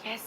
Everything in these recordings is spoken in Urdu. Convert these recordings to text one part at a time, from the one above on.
Yes,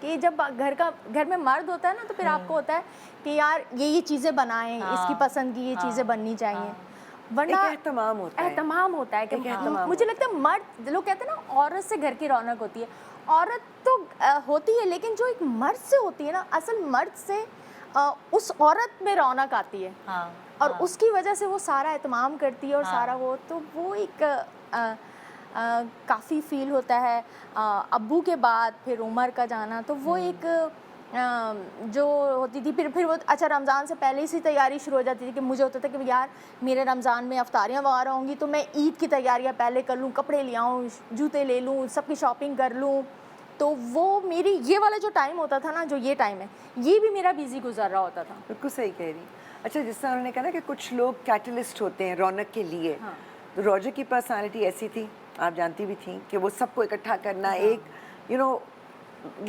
کہ جب گھر میں مرد ہوتا ہے نا تو پھر آپ کو ہوتا ہے کہ یار یہ چیزیں بنائیں, اس کی پسند کی یہ چیزیں بننی چاہیے, ورنہ اہتمام ہوتا ہے. اہتمام ہوتا ہے کہ اہتمام مجھے لگتا ہے مرد, لوگ کہتے ہیں نا عورت سے گھر کی رونق ہوتی ہے, عورت تو ہوتی ہے لیکن جو ایک مرد سے ہوتی ہے نا, اصل مرد سے اس عورت میں رونق آتی ہے اور اس کی وجہ سے وہ سارا اہتمام کرتی ہے اور سارا وہ ایک کافی فیل ہوتا ہے. ابو کے بعد پھر عمر کا جانا, تو وہ ایک جو ہوتی تھی پھر وہ اچھا رمضان سے پہلے ہی سے تیاری شروع ہو جاتی تھی کہ مجھے ہوتا تھا کہ یار میرے رمضان میں افطاریاں وغیرہ ہوں گی تو میں عید کی تیاریاں پہلے کر لوں, کپڑے لے آؤں, جوتے لے لوں, سب کی شاپنگ کر لوں. تو وہ میری یہ والا جو ٹائم ہوتا تھا نا, جو یہ ٹائم ہے, یہ بھی میرا بیزی گزر رہا ہوتا تھا. بالکل صحیح کہہ رہی. اچھا جس طرح انہوں نے کہا نا کہ کچھ لوگ کیٹلسٹ ہوتے ہیں رونق کے لیے, تو روجر کی پرسنالٹی ایسی تھی, آپ جانتی بھی تھیں کہ وہ سب کو اکٹھا کرنا, ایک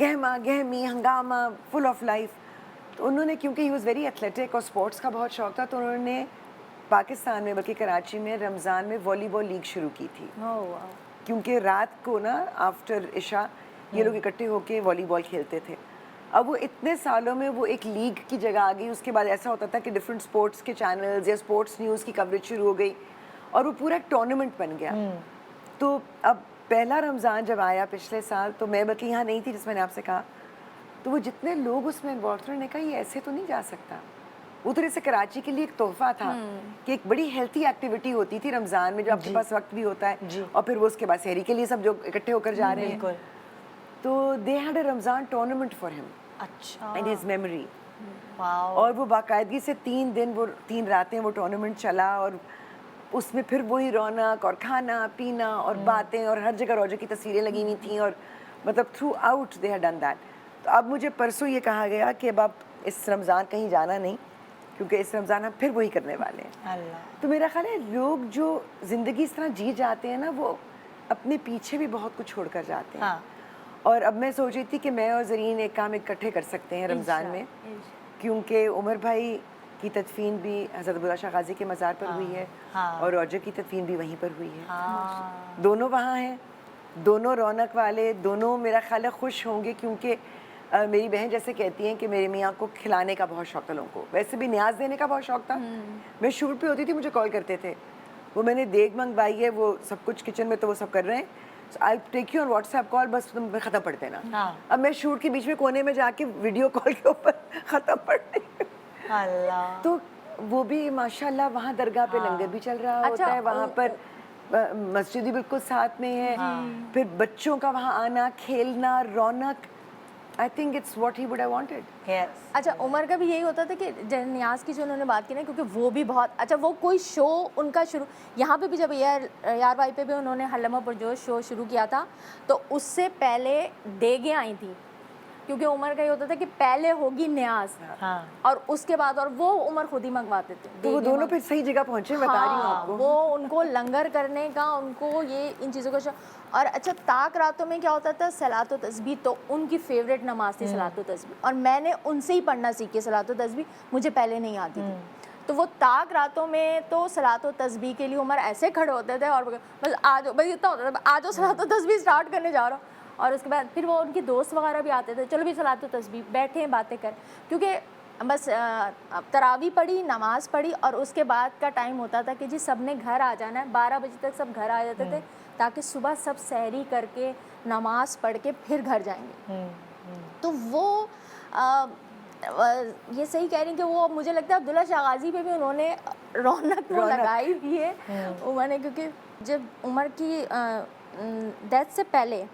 گہما گہمی ہنگامہ فل آف لائف. تو انہوں نے کیونکہ ہی واز ویری ایتھلیٹک اور اسپورٹس کا بہت شوق تھا, تو انہوں نے پاکستان میں بلکہ کراچی میں رمضان میں والی بال لیگ شروع کی تھی. کیونکہ رات کو نا آفٹر عشاء یہ لوگ اکٹھے ہو کے والی بال کھیلتے تھے. اب وہ اتنے سالوں میں وہ ایک لیگ کی جگہ آ گئی. اس کے بعد ایسا ہوتا تھا کہ ڈفرینٹ اسپورٹس کے چینلز یا اسپورٹس نیوز کی کوریج شروع ہو گئی اور وہ پورا ایک ٹورنامنٹ بن گیا. تو اب پہلا رمضان جب آیا پچھلے سال, تو میں بلکہ یہاں نہیں تھی جس میں نے آپ سے کہا, تو وہ جتنے لوگ اس میں انوالو تھے انہوں نے کہا یہ ایسے تو نہیں جا سکتا. وہ تو جیسے کراچی کے لیے ایک تحفہ تھا کہ ایک بڑی ہیلتھی ایکٹیویٹی ہوتی تھی رمضان میں, جو آپ کے پاس وقت بھی ہوتا ہے, اور پھر وہ اس کے بعد سحری کے لیے سب جو اکٹھے ہو کر جا رہے ہیں. تو they had a Ramzan tournament for ہم اینڈ ہز میموری. اور وہ باقاعدگی سے 3 دن وہ 3 راتیں وہ ٹورنامنٹ چلا, اور اس میں پھر وہی رونق اور کھانا پینا اور باتیں, اور ہر جگہ روزے کی تصویریں لگی ہوئی تھیں, اور مطلب through out they had done that. تو اب مجھے پرسوں یہ کہا گیا کہ اب آپ اس رمضان کہیں جانا نہیں, کیونکہ اس رمضان ہم پھر وہی کرنے والے ہیں. تو میرا خیال ہے لوگ جو زندگی اس طرح جی جاتے ہیں نا, وہ اپنے پیچھے بھی بہت کچھ چھوڑ کر جاتے ہیں. اور اب میں سوچ رہی تھی کہ میں اور زرین ایک کام اکٹھے کر سکتے ہیں رمضان میں, کیونکہ عمر بھائی کی تدفین بھی حضرت عبداللہ شاہ غازی کے مزار پر ہوئی ہے, اور روجر کی تدفین بھی وہیں پر ہوئی ہے. دونوں وہاں ہیں, دونوں رونق والے, دونوں میرا خیال ہے خوش ہوں گے, کیونکہ میری بہن جیسے کہتی ہیں کہ میرے میاں کو کھلانے کا بہت شوق تھا لوگوں کو, ویسے بھی نیاز دینے کا بہت شوق تھا. میں شوٹ پہ ہوتی تھی مجھے کال کرتے تھے, وہ میں نے دیگ منگوائی ہے, وہ سب کچھ کچن میں تو وہ سب کر رہے ہیں, I'll take you on WhatsApp call, بس تم ختم پڑھ دینا. اب میں شوٹ کے بیچ میں کونے میں جا کے ویڈیو کال کے اوپر ختم پڑھ رہی. تو وہ بھی ماشاءاللہ وہاں درگاہ پہ لنگر بھی چل رہا ہوتا ہے, وہاں پر مسجد بھی بالکل ساتھ میں ہے, پھر بچوں کا وہاں آنا کھیلنا رونق. I think it's what he would have wanted. اچھا عمر کا بھی یہی ہوتا تھا کہ نیاز کی جو انہوں نے بات کی نا, کیونکہ وہ بھی بہت اچھا, وہ کوئی شو ان کا شروع یہاں پہ بھی جب یار بھائی پہ بھی انہوں نے حلمہ پرجوش شو شروع کیا تھا, تو اس سے پہلے دیگیں آئی تھیں, کیونکہ عمر کا یہ ہوتا تھا کہ پہلے ہوگی نیاز اور اس کے بعد, اور وہ عمر خود ہی منگواتے تھے. تو وہ دونوں پھر صحیح جگہ پہنچے, بتا رہی ہوں آپ کو. وہ ان کو لنگر کرنے کا, ان کو یہ ان چیزوں کا. اور اچھا طاق راتوں میں کیا ہوتا تھا, صلاۃ و تسبیح, تو ان کی فیوریٹ نماز تھی صلاۃ و تسبیح, اور میں نے ان سے ہی پڑھنا سیکھی صلاۃ و تسبیح, مجھے پہلے نہیں آتی تھی. تو وہ طاق راتوں میں تو صلاۃ و تسبیح کے لیے عمر ایسے کھڑے ہوتے تھے, اور بس آجو, بس اتنا ہوتا تھا, آجو صلاۃ و تسبیح اسٹارٹ کرنے جا رہا ہوں. اور اس کے بعد پھر وہ ان کی دوست وغیرہ بھی آتے تھے, چلو بھی صلاۃ و تسبیح, بیٹھے باتیں کر, کیونکہ بس تراویح پڑھی, نماز پڑھی, اور اس کے بعد کا ٹائم ہوتا تھا کہ جی سب نے گھر آ جانا ہے, 12 بجے تک سب گھر آ جاتے تھے, تاکہ صبح سب سحری کر کے نماز پڑھ کے پھر گھر جائیں گے. تو وہ یہ صحیح کہہ رہی ہیں کہ وہ مجھے لگتا ہے عبداللہ شاہ غازی پہ بھی انہوں نے رونق وہ لگائی بھی ہے عمر نے, کیونکہ جب عمر کی ڈیتھ سے پہلے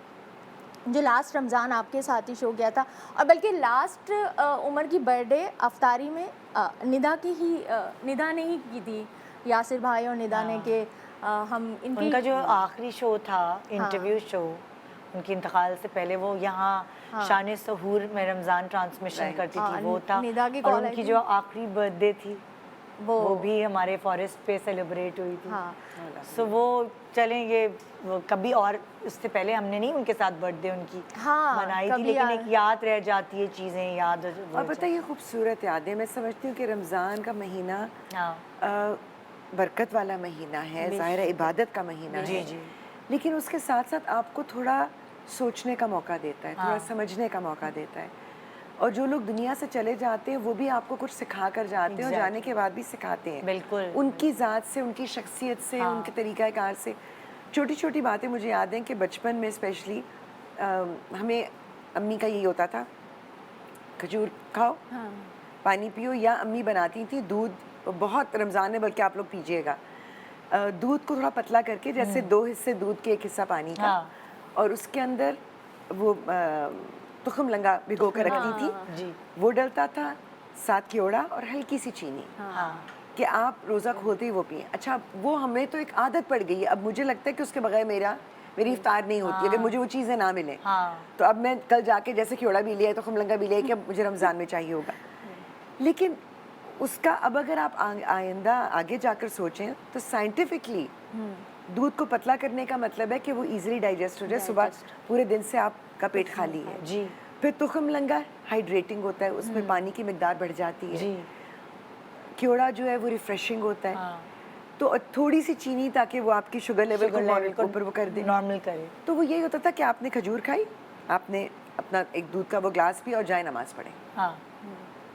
جو لاسٹ رمضان آپ کے ساتھ ہی شو گیا تھا, اور بلکہ لاسٹ عمر کی برتھ ڈے افطاری میں ندا نے ہی کی تھی, یاسر بھائی اور ندا نے, کہ ہم ان کا جو آخری شو تھا انٹرویو شو ان کی انتقال سے پہلے, وہ یہاں شان سحور میں رمضان ٹرانسمیشن کرتی تھی, وہ تھا. اور ان کی جو آخری برتھ ڈے تھی وہ بھی ہمارے فارسٹ پہ سیلیبریٹ ہوئی تھی. سو وہ چلیں گے کبھی, اور اس سے پہلے ہم نے نہیں ان کے ساتھ برتھ ڈے ان کی منائی تھی, لیکن ایک یاد رہ جاتی ہے چیزیں, یاد. اور پتہ یہ خوبصورت یاد ہے, میں سمجھتی ہوں کہ رمضان کا مہینہ برکت والا مہینہ ہے, ظاہر عبادت کا مہینہ ہے, لیکن اس کے ساتھ ساتھ آپ کو تھوڑا سوچنے کا موقع دیتا ہے, تھوڑا ہاں. سمجھنے کا موقع دیتا ہے. اور جو لوگ دنیا سے چلے جاتے ہیں وہ بھی آپ کو کچھ سکھا کر جاتے ہیں اور جانے کے بعد بھی سکھاتے ہیں. بالکل. ان کی ذات سے, ان کی شخصیت سے, ان کے طریقہ کار سے چھوٹی چھوٹی باتیں مجھے یاد ہیں کہ بچپن میں اسپیشلی ہمیں امی کا یہی ہوتا تھا, کھجور کھاؤ, پانی پیو, یا امی بناتی تھی دودھ بہت, رمضان میں بلکہ آپ لوگ پیجیے گا, دودھ کو تھوڑا پتلا کر کے, جیسے 2 حصے دودھ کے 1 حصہ پانی کا, اور اس کے اندر وہ تخم لنگا بھگو کر رکھتی تھی, وہ ڈلتا تھا, ساتھ کیوڑا اور ہلکی سی چینی, کہ آپ روزہ کھولتے ہی وہ پئیں. اچھا وہ ہمیں تو ایک عادت پڑ گئی ہے, اب مجھے لگتا ہے کہ اس کے بغیر میری افطار نہیں ہوتی اگر مجھے وہ چیزیں نہ ملیں. تو اب میں کل جا کے جیسے کیوڑا بھی لیا ہے, تخم لنگا بھی لیا کہ اب مجھے رمضان میں چاہیے ہوگا. لیکن اس کا اب اگر آپ آئندہ آگے جا کر سوچیں تو سائنٹیفکلی دودھ کو پتلا کرنے کا مطلب ہے کہ وہ ایزیلی ڈائجسٹ ہو جائے, صبح پورے دن سے آپ کا پیٹ خالی ہے. جی. پھر تخم لنگا ہائیڈریٹنگ ہوتا ہے, اس میں پانی کی مقدار بڑھ جاتی ہے. جی. کیوڑا جو ہے وہ ریفریشنگ ہوتا ہے, تو تھوڑی سی چینی تاکہ وہ آپ کی شوگر لیول کو اوپر وہ کر دے, نارمل کرے. تو وہ یہی ہوتا تھا کہ آپ نے کھجور کھائی, آپ نے اپنا ایک دودھ کا وہ گلاس پیا اور جائے نماز پڑھیں.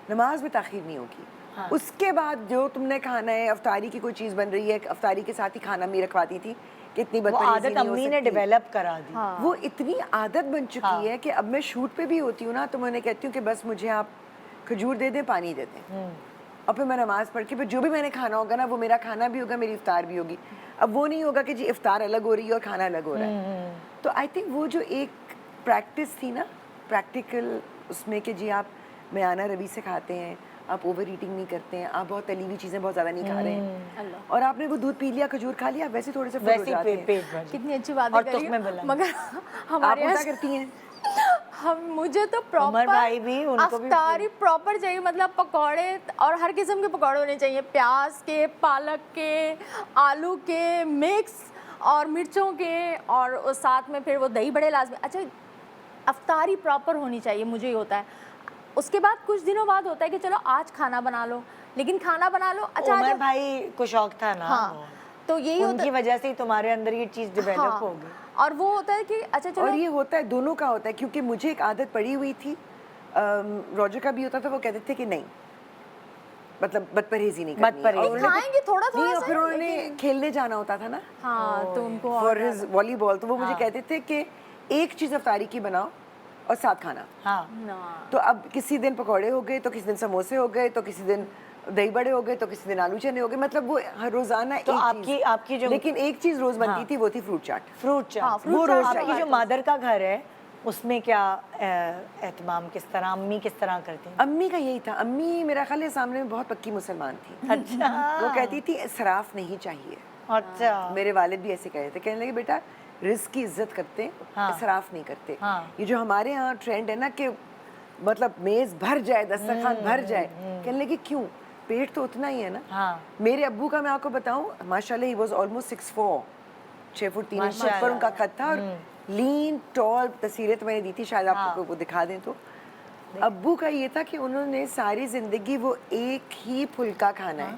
نماز میں تاخیر نہیں ہوگی. اس کے بعد جو تم نے کھانا ہے, افطاری کی کوئی چیز بن رہی ہے, افطاری کے ساتھ ہی کھانا بھی رکھواتی تھی کہ اتنی بدپریزی نہیں ہو سکتی. امی نے ڈیولپ کرا دی. وہ اتنی عادت بن چکی ہے کہ اب میں شوٹ پہ بھی ہوتی ہوں نا, تو میں انہیں کہتی ہوں کہ بس مجھے آپ کھجور دے دیں, پانی دے دیں, اور پھر میں نماز پڑھ کے پھر جو بھی میں نے کھانا ہوگا نا وہ میرا کھانا بھی ہوگا, میری افطار بھی ہوگی. اب وہ نہیں ہوگا کہ جی افطار الگ ہو رہی ہے اور کھانا الگ ہو رہا ہے. تو آئی تھنک وہ جو ایک پریکٹس تھی نا, پریکٹیکل, اس میں کہ جی آپ میانہ روی سے کھاتے ہیں, آپ اوور ایٹنگ نہیں کرتے ہیں, آپ بہت تلی ہوئی چیزیں بہت زیادہ نہیں کھا رہے ہیں, اور آپ نے وہ دودھ پی لیا, کھجور کھا لیا, ویسے تھوڑے سے فل ہو جاتے ہیں. کتنی اچھی باتیں کری, مگر ہمارے یہاں کرتی ہیں مجھے تو پراپر افطاری پراپر چاہیے, مطلب پکوڑے اور ہر قسم کے پکوڑے ہونے چاہیے, پیاز کے, پالک کے, آلو کے مکس اور مرچوں کے, اور ساتھ میں پھر وہ دہی بڑے لازمی. اچھا افطاری پراپر ہونی چاہیے, مجھے ہی ہوتا ہے. اس کے بعد کچھ دنوں بعد ہوتا ہے کہ چلو آج کھانا بنا لو, لیکن کھانا بنا لو. اچھا عمر بھائی کو شوق تھا نا, تو یہی ان کی وجہ سے ہی تمہارے اندر یہ چیز ڈیولپ ہو گئی. اور وہ ہوتا ہے کہ اچھا چلو, اور یہ ہوتا ہے دونوں کا ہوتا ہے, کیونکہ مجھے ایک عادت پڑی ہوئی تھی, روجر کا بھی ہوتا تھا, وہ کہتے تھے کہ نہیں مطلب بد پرہیزی نہیں کرنی, کھائیں گے تھوڑا تھوڑا اور پھر انہوں نے کھیلنے جانا ہوتا تھا نا, تو ان کو فار ہز والی بال, تو وہ مجھے کہتے تھے کہ ایک چیز افطاری کی بناؤ اور ساتھ کھانا. تو اب کسی دن پکوڑے ہو گئے, تو کسی دن سموسے ہو گئے, تو کسی دن دہی بڑے ہو گئے, تو کسی دن آلو چنے ہو گئے, مطلب وہ روزانہ آپ کی جو, لیکن ایک چیز روز بنتی تھی وہ تھی فروٹ چاٹ. وہ روز. آپ کی جو مادر کا گھر ہے اس میں کیا اہتمام کس طرح, امی کس طرح کرتی ہیں؟ امی کا یہی تھا, امی میرا خیال ہے سامنے میں بہت پکی مسلمان تھی. اچھا. وہ کہتی تھی اسراف نہیں چاہیے. اچھا. میرے والد بھی ایسے کہتے تھے, کہنے لگے بیٹا رزق کی عزت کرتے, اسراف نہیں کرتے. یہ جو ہمارے ہاں ٹرینڈ ہے نا کہ مطلب میز بھر جائے, دسترخوان بھر جائے, کہنے لگے کیوں, پیٹ تو اتنا ہی ہے نا. میرے ابو کا میں آپ کو بتاؤں, ماشاء اللہ, he was almost 6'4", 6 foot 3 inch پر ان کا قد تھا, اور لین ٹال. تصویریں تو میں نے دی تھی, شاید آپ کو وہ دکھا دیں. تو ابو کا یہ تھا کہ انہوں نے ساری زندگی وہ ایک ہی پھلکا کھانا ہے,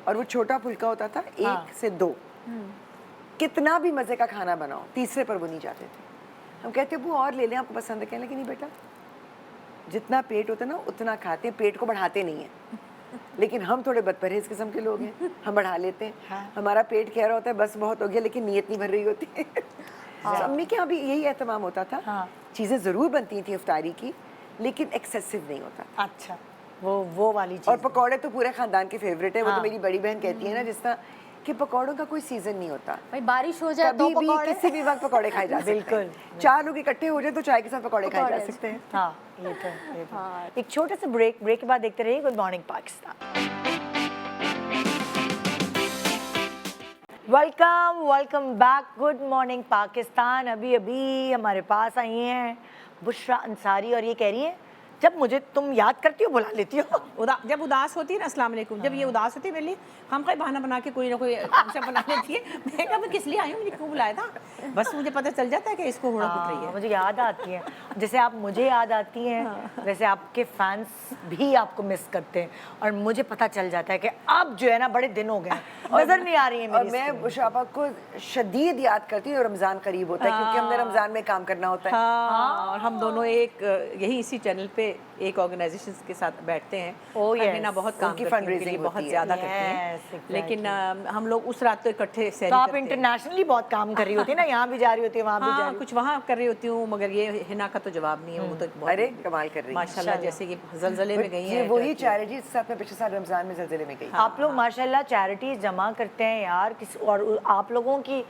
اور وہ چھوٹا پھلکا ہوتا تھا 1 سے 2. کتنا بھی مزے کا کھانا بناؤ, تیسرے پر وہ نہیں جاتے تھے. ہم کہتے ابو اور لے لیں, آپ کو پسند ہے, کہنے لگے نہیں بیٹا, جتنا پیٹ ہوتا ہے نا اتنا کھاتے ہیں, پیٹ کو بڑھاتے نہیں ہیں. لیکن ہم تھوڑے بد پرہیز قسم کے لوگ ہیں, ہم بڑھا لیتے ہیں. ہمارا پیٹ کہہ رہا ہوتا ہے بس بہت ہو گیا, لیکن نیت نہیں بھر رہی ہوتی. امی کے یہاں بھی یہی اہتمام ہوتا تھا, چیزیں ضرور بنتی تھیں افطاری کی, لیکن ایکسیسو نہیں ہوتا. اچھا, وہ والی چیز. اور پکوڑے تو پورے خاندان کے فیوریٹ ہے. وہ تو میری بڑی بہن کہتی ہے نا, جس طرح کہ پکوڑوں کا کوئی سیزن نہیں ہوتا, بارش ہو جائے تو کبھی بھی کسی بھی وقت پکوڑے کھائے جا سکتے ہیں. 4 لوگ اکٹھے ہو جائے تو چائے کے ساتھ پکوڑے کھائے جا سکتے ہیں. ہاں یہ تو. ایک چھوٹے سے بریک کے بعد دیکھتے رہیے good morning Pakistan. Welcome back, good morning Pakistan. ابھی ہمارے پاس آئی ہیں بشرا انصاری, اور یہ کہہ رہی ہیں جب مجھے تم یاد کرتی ہو بلا لیتی ہو. جب اداس ہوتی ہے نا، السلام علیکم، جب یہ اداس ہوتی ہے میرے لیے ہم کا بہانہ بنا کے کوئی نہ کوئی ہم سے بنا لیتی ہے. میں کہا میں کس لیے آئی ہوں، مجھے کیوں بلایا تھا، بس مجھے پتہ چل جاتا ہے کہ اس کو ہڑک اٹھ رہی ہے. مجھے یاد آتی ہیں جیسے آپ مجھے یاد آتی ہیں، ویسے آپ کے فینس بھی آپ کو مس کرتے ہیں، اور مجھے پتہ چل جاتا ہے کہ اب جو ہے نا بڑے دن ہو گئے ہیں، نظر نہیں آ رہی ہیں اور میری میں اسکرین. بشرا کو شدید یاد کرتی ہوں، رمضان قریب ہوتا ہے کیونکہ ہم نے رمضان میں کام کرنا ہوتا ہے. ہاں، اور ہم دونوں ایک یہی اسی چینل پہ ایک آرگنائزیشن کے ساتھ بیٹھتے ہیں. Oh, yes. ہینا بہت کام ان کی کرتی ہے، ان کے fundraising لیے بہت ہوتی ہے. زیادہ کرتی Yes, ہیں، exactly. لیکن ہم لوگ اس رات تو اکٹھے سحری تو آپ کرتے ہیں. انٹرنیشنلی بہت کام کر رہی ہوتی ہیں نا، یہاں بھی جا رہی ہوتی ہے، وہاں بھی جا ہاں رہی کچھ وہاں کر رہی ہوتی ہوں، مگر یہ ہینا کا تو جواب نہیں ہے. وہ تو بہت ارے کمال کر رہی ہے ماشاء اللہ، جیسے کہ زلزلے میں گئی یہ ہیں. وہی چیریٹی جس سے آپ نے پچھلے سال رمضان میں زلزلے میں گئی. آپ لوگ ماشاءاللہ چیریٹیز جمع کرتے ہیں یار، اور آپ لوگوں کی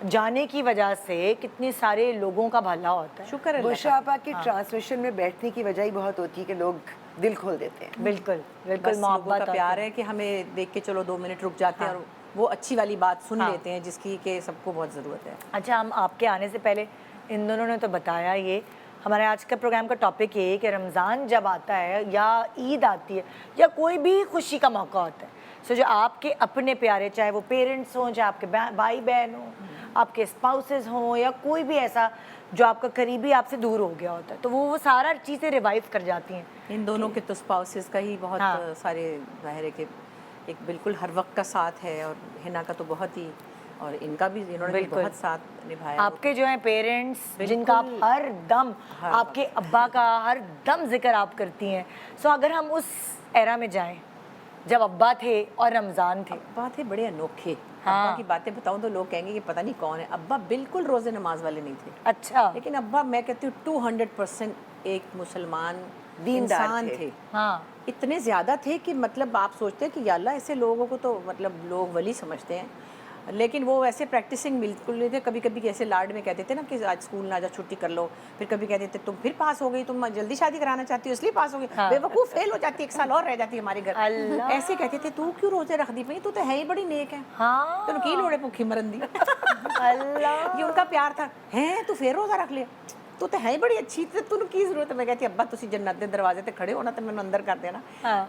جانے کی وجہ سے کتنے سارے لوگوں کا بھلا ہوتا ہے. شکر اللہ بشرا آپا کی ٹرانسمیشن میں بیٹھنے کی وجہ ہی بہت ہوتی ہے کہ لوگ دل کھول دیتے ہیں. بالکل بالکل، بس لوگوں محبت کا پیار ہے کہ ہمیں دیکھ کے چلو 2 منٹ رک جاتے ہیں اور وہ اچھی والی بات سن لیتے ہیں جس کی کہ سب کو بہت ضرورت ہے. اچھا، ہم آپ کے آنے سے پہلے ان دونوں نے تو بتایا، یہ ہمارے آج کا پروگرام کا ٹاپک یہ ہے کہ رمضان جب آتا ہے یا عید آتی ہے یا کوئی بھی خوشی کا موقع ہوتا ہے، سو جو آپ کے اپنے پیارے، چاہے وہ پیرنٹس ہوں، چاہے آپ کے بھائی بہن ہوں، آپ کے اسپاؤسز ہوں، یا کوئی بھی ایسا جو آپ کا قریبی آپ سے دور ہو گیا ہوتا ہے، تو وہ سارا چیزیں ریوائیو کر جاتی ہیں. ان دونوں کے تو اسپاؤسز کا ہی بہت سارے ظاہر ہے کہ ایک بالکل ہر وقت کا ساتھ ہے، اور ہینا کا تو بہت ہی، اور ان کا بھی انہوں نے بہت ساتھ نبھایا. آپ کے جو ہیں پیرنٹس جن کا آپ ہر دم، آپ کے ابا کا ہر دم ذکر آپ کرتی ہیں، سو اگر ہم اس ایرا میں جائیں جب ابا تھے اور رمضان تھے. ابا تھے بڑے انوکھے. ابا کی باتیں بتاؤں تو لوگ کہیں گے کہ پتہ نہیں کون ہے. ابا بالکل روزے نماز والے نہیں تھے. اچھا. لیکن ابا میں کہتی ہوں 200% ایک مسلمان دیندار انسان تھے. ہاں، اتنے زیادہ تھے کہ مطلب آپ سوچتے ہیں کہ یا اللہ ایسے لوگوں کو تو مطلب لوگ ولی سمجھتے ہیں، لیکن وہ ویسے پریکٹسنگ بالکل نہیں تھے. کبھی کبھی ایسے لاڈ میں کہتے تھے نا کہ آج اسکول نہ جا، چھٹی کر لو. پھر کبھی کہتے تھے تم پھر پاس ہو گئی، تم جلدی شادی کرانا چاہتی ہو اس لیے پاس ہو گئی، بے وقوف فیل ہو جاتی، 1 سال اور رہ جاتی ہمارے گھر. ایسے کہتے تھے تو کیوں روزے رکھ دی پئی، تو ہے ہی بڑی نیک ہے. ہاں، تو کی لوڑے بھوکھی مرن دی. اللہ، یہ ان کا پیار تھا. ہیں تو پھر روزہ رکھ لیا، تو ہے بڑی اچھی، تو کی ضرورت ہے. میں کہتی ابا تسی جنت دے دروازے تے کھڑے ہونا تو میں اندر کر دینا.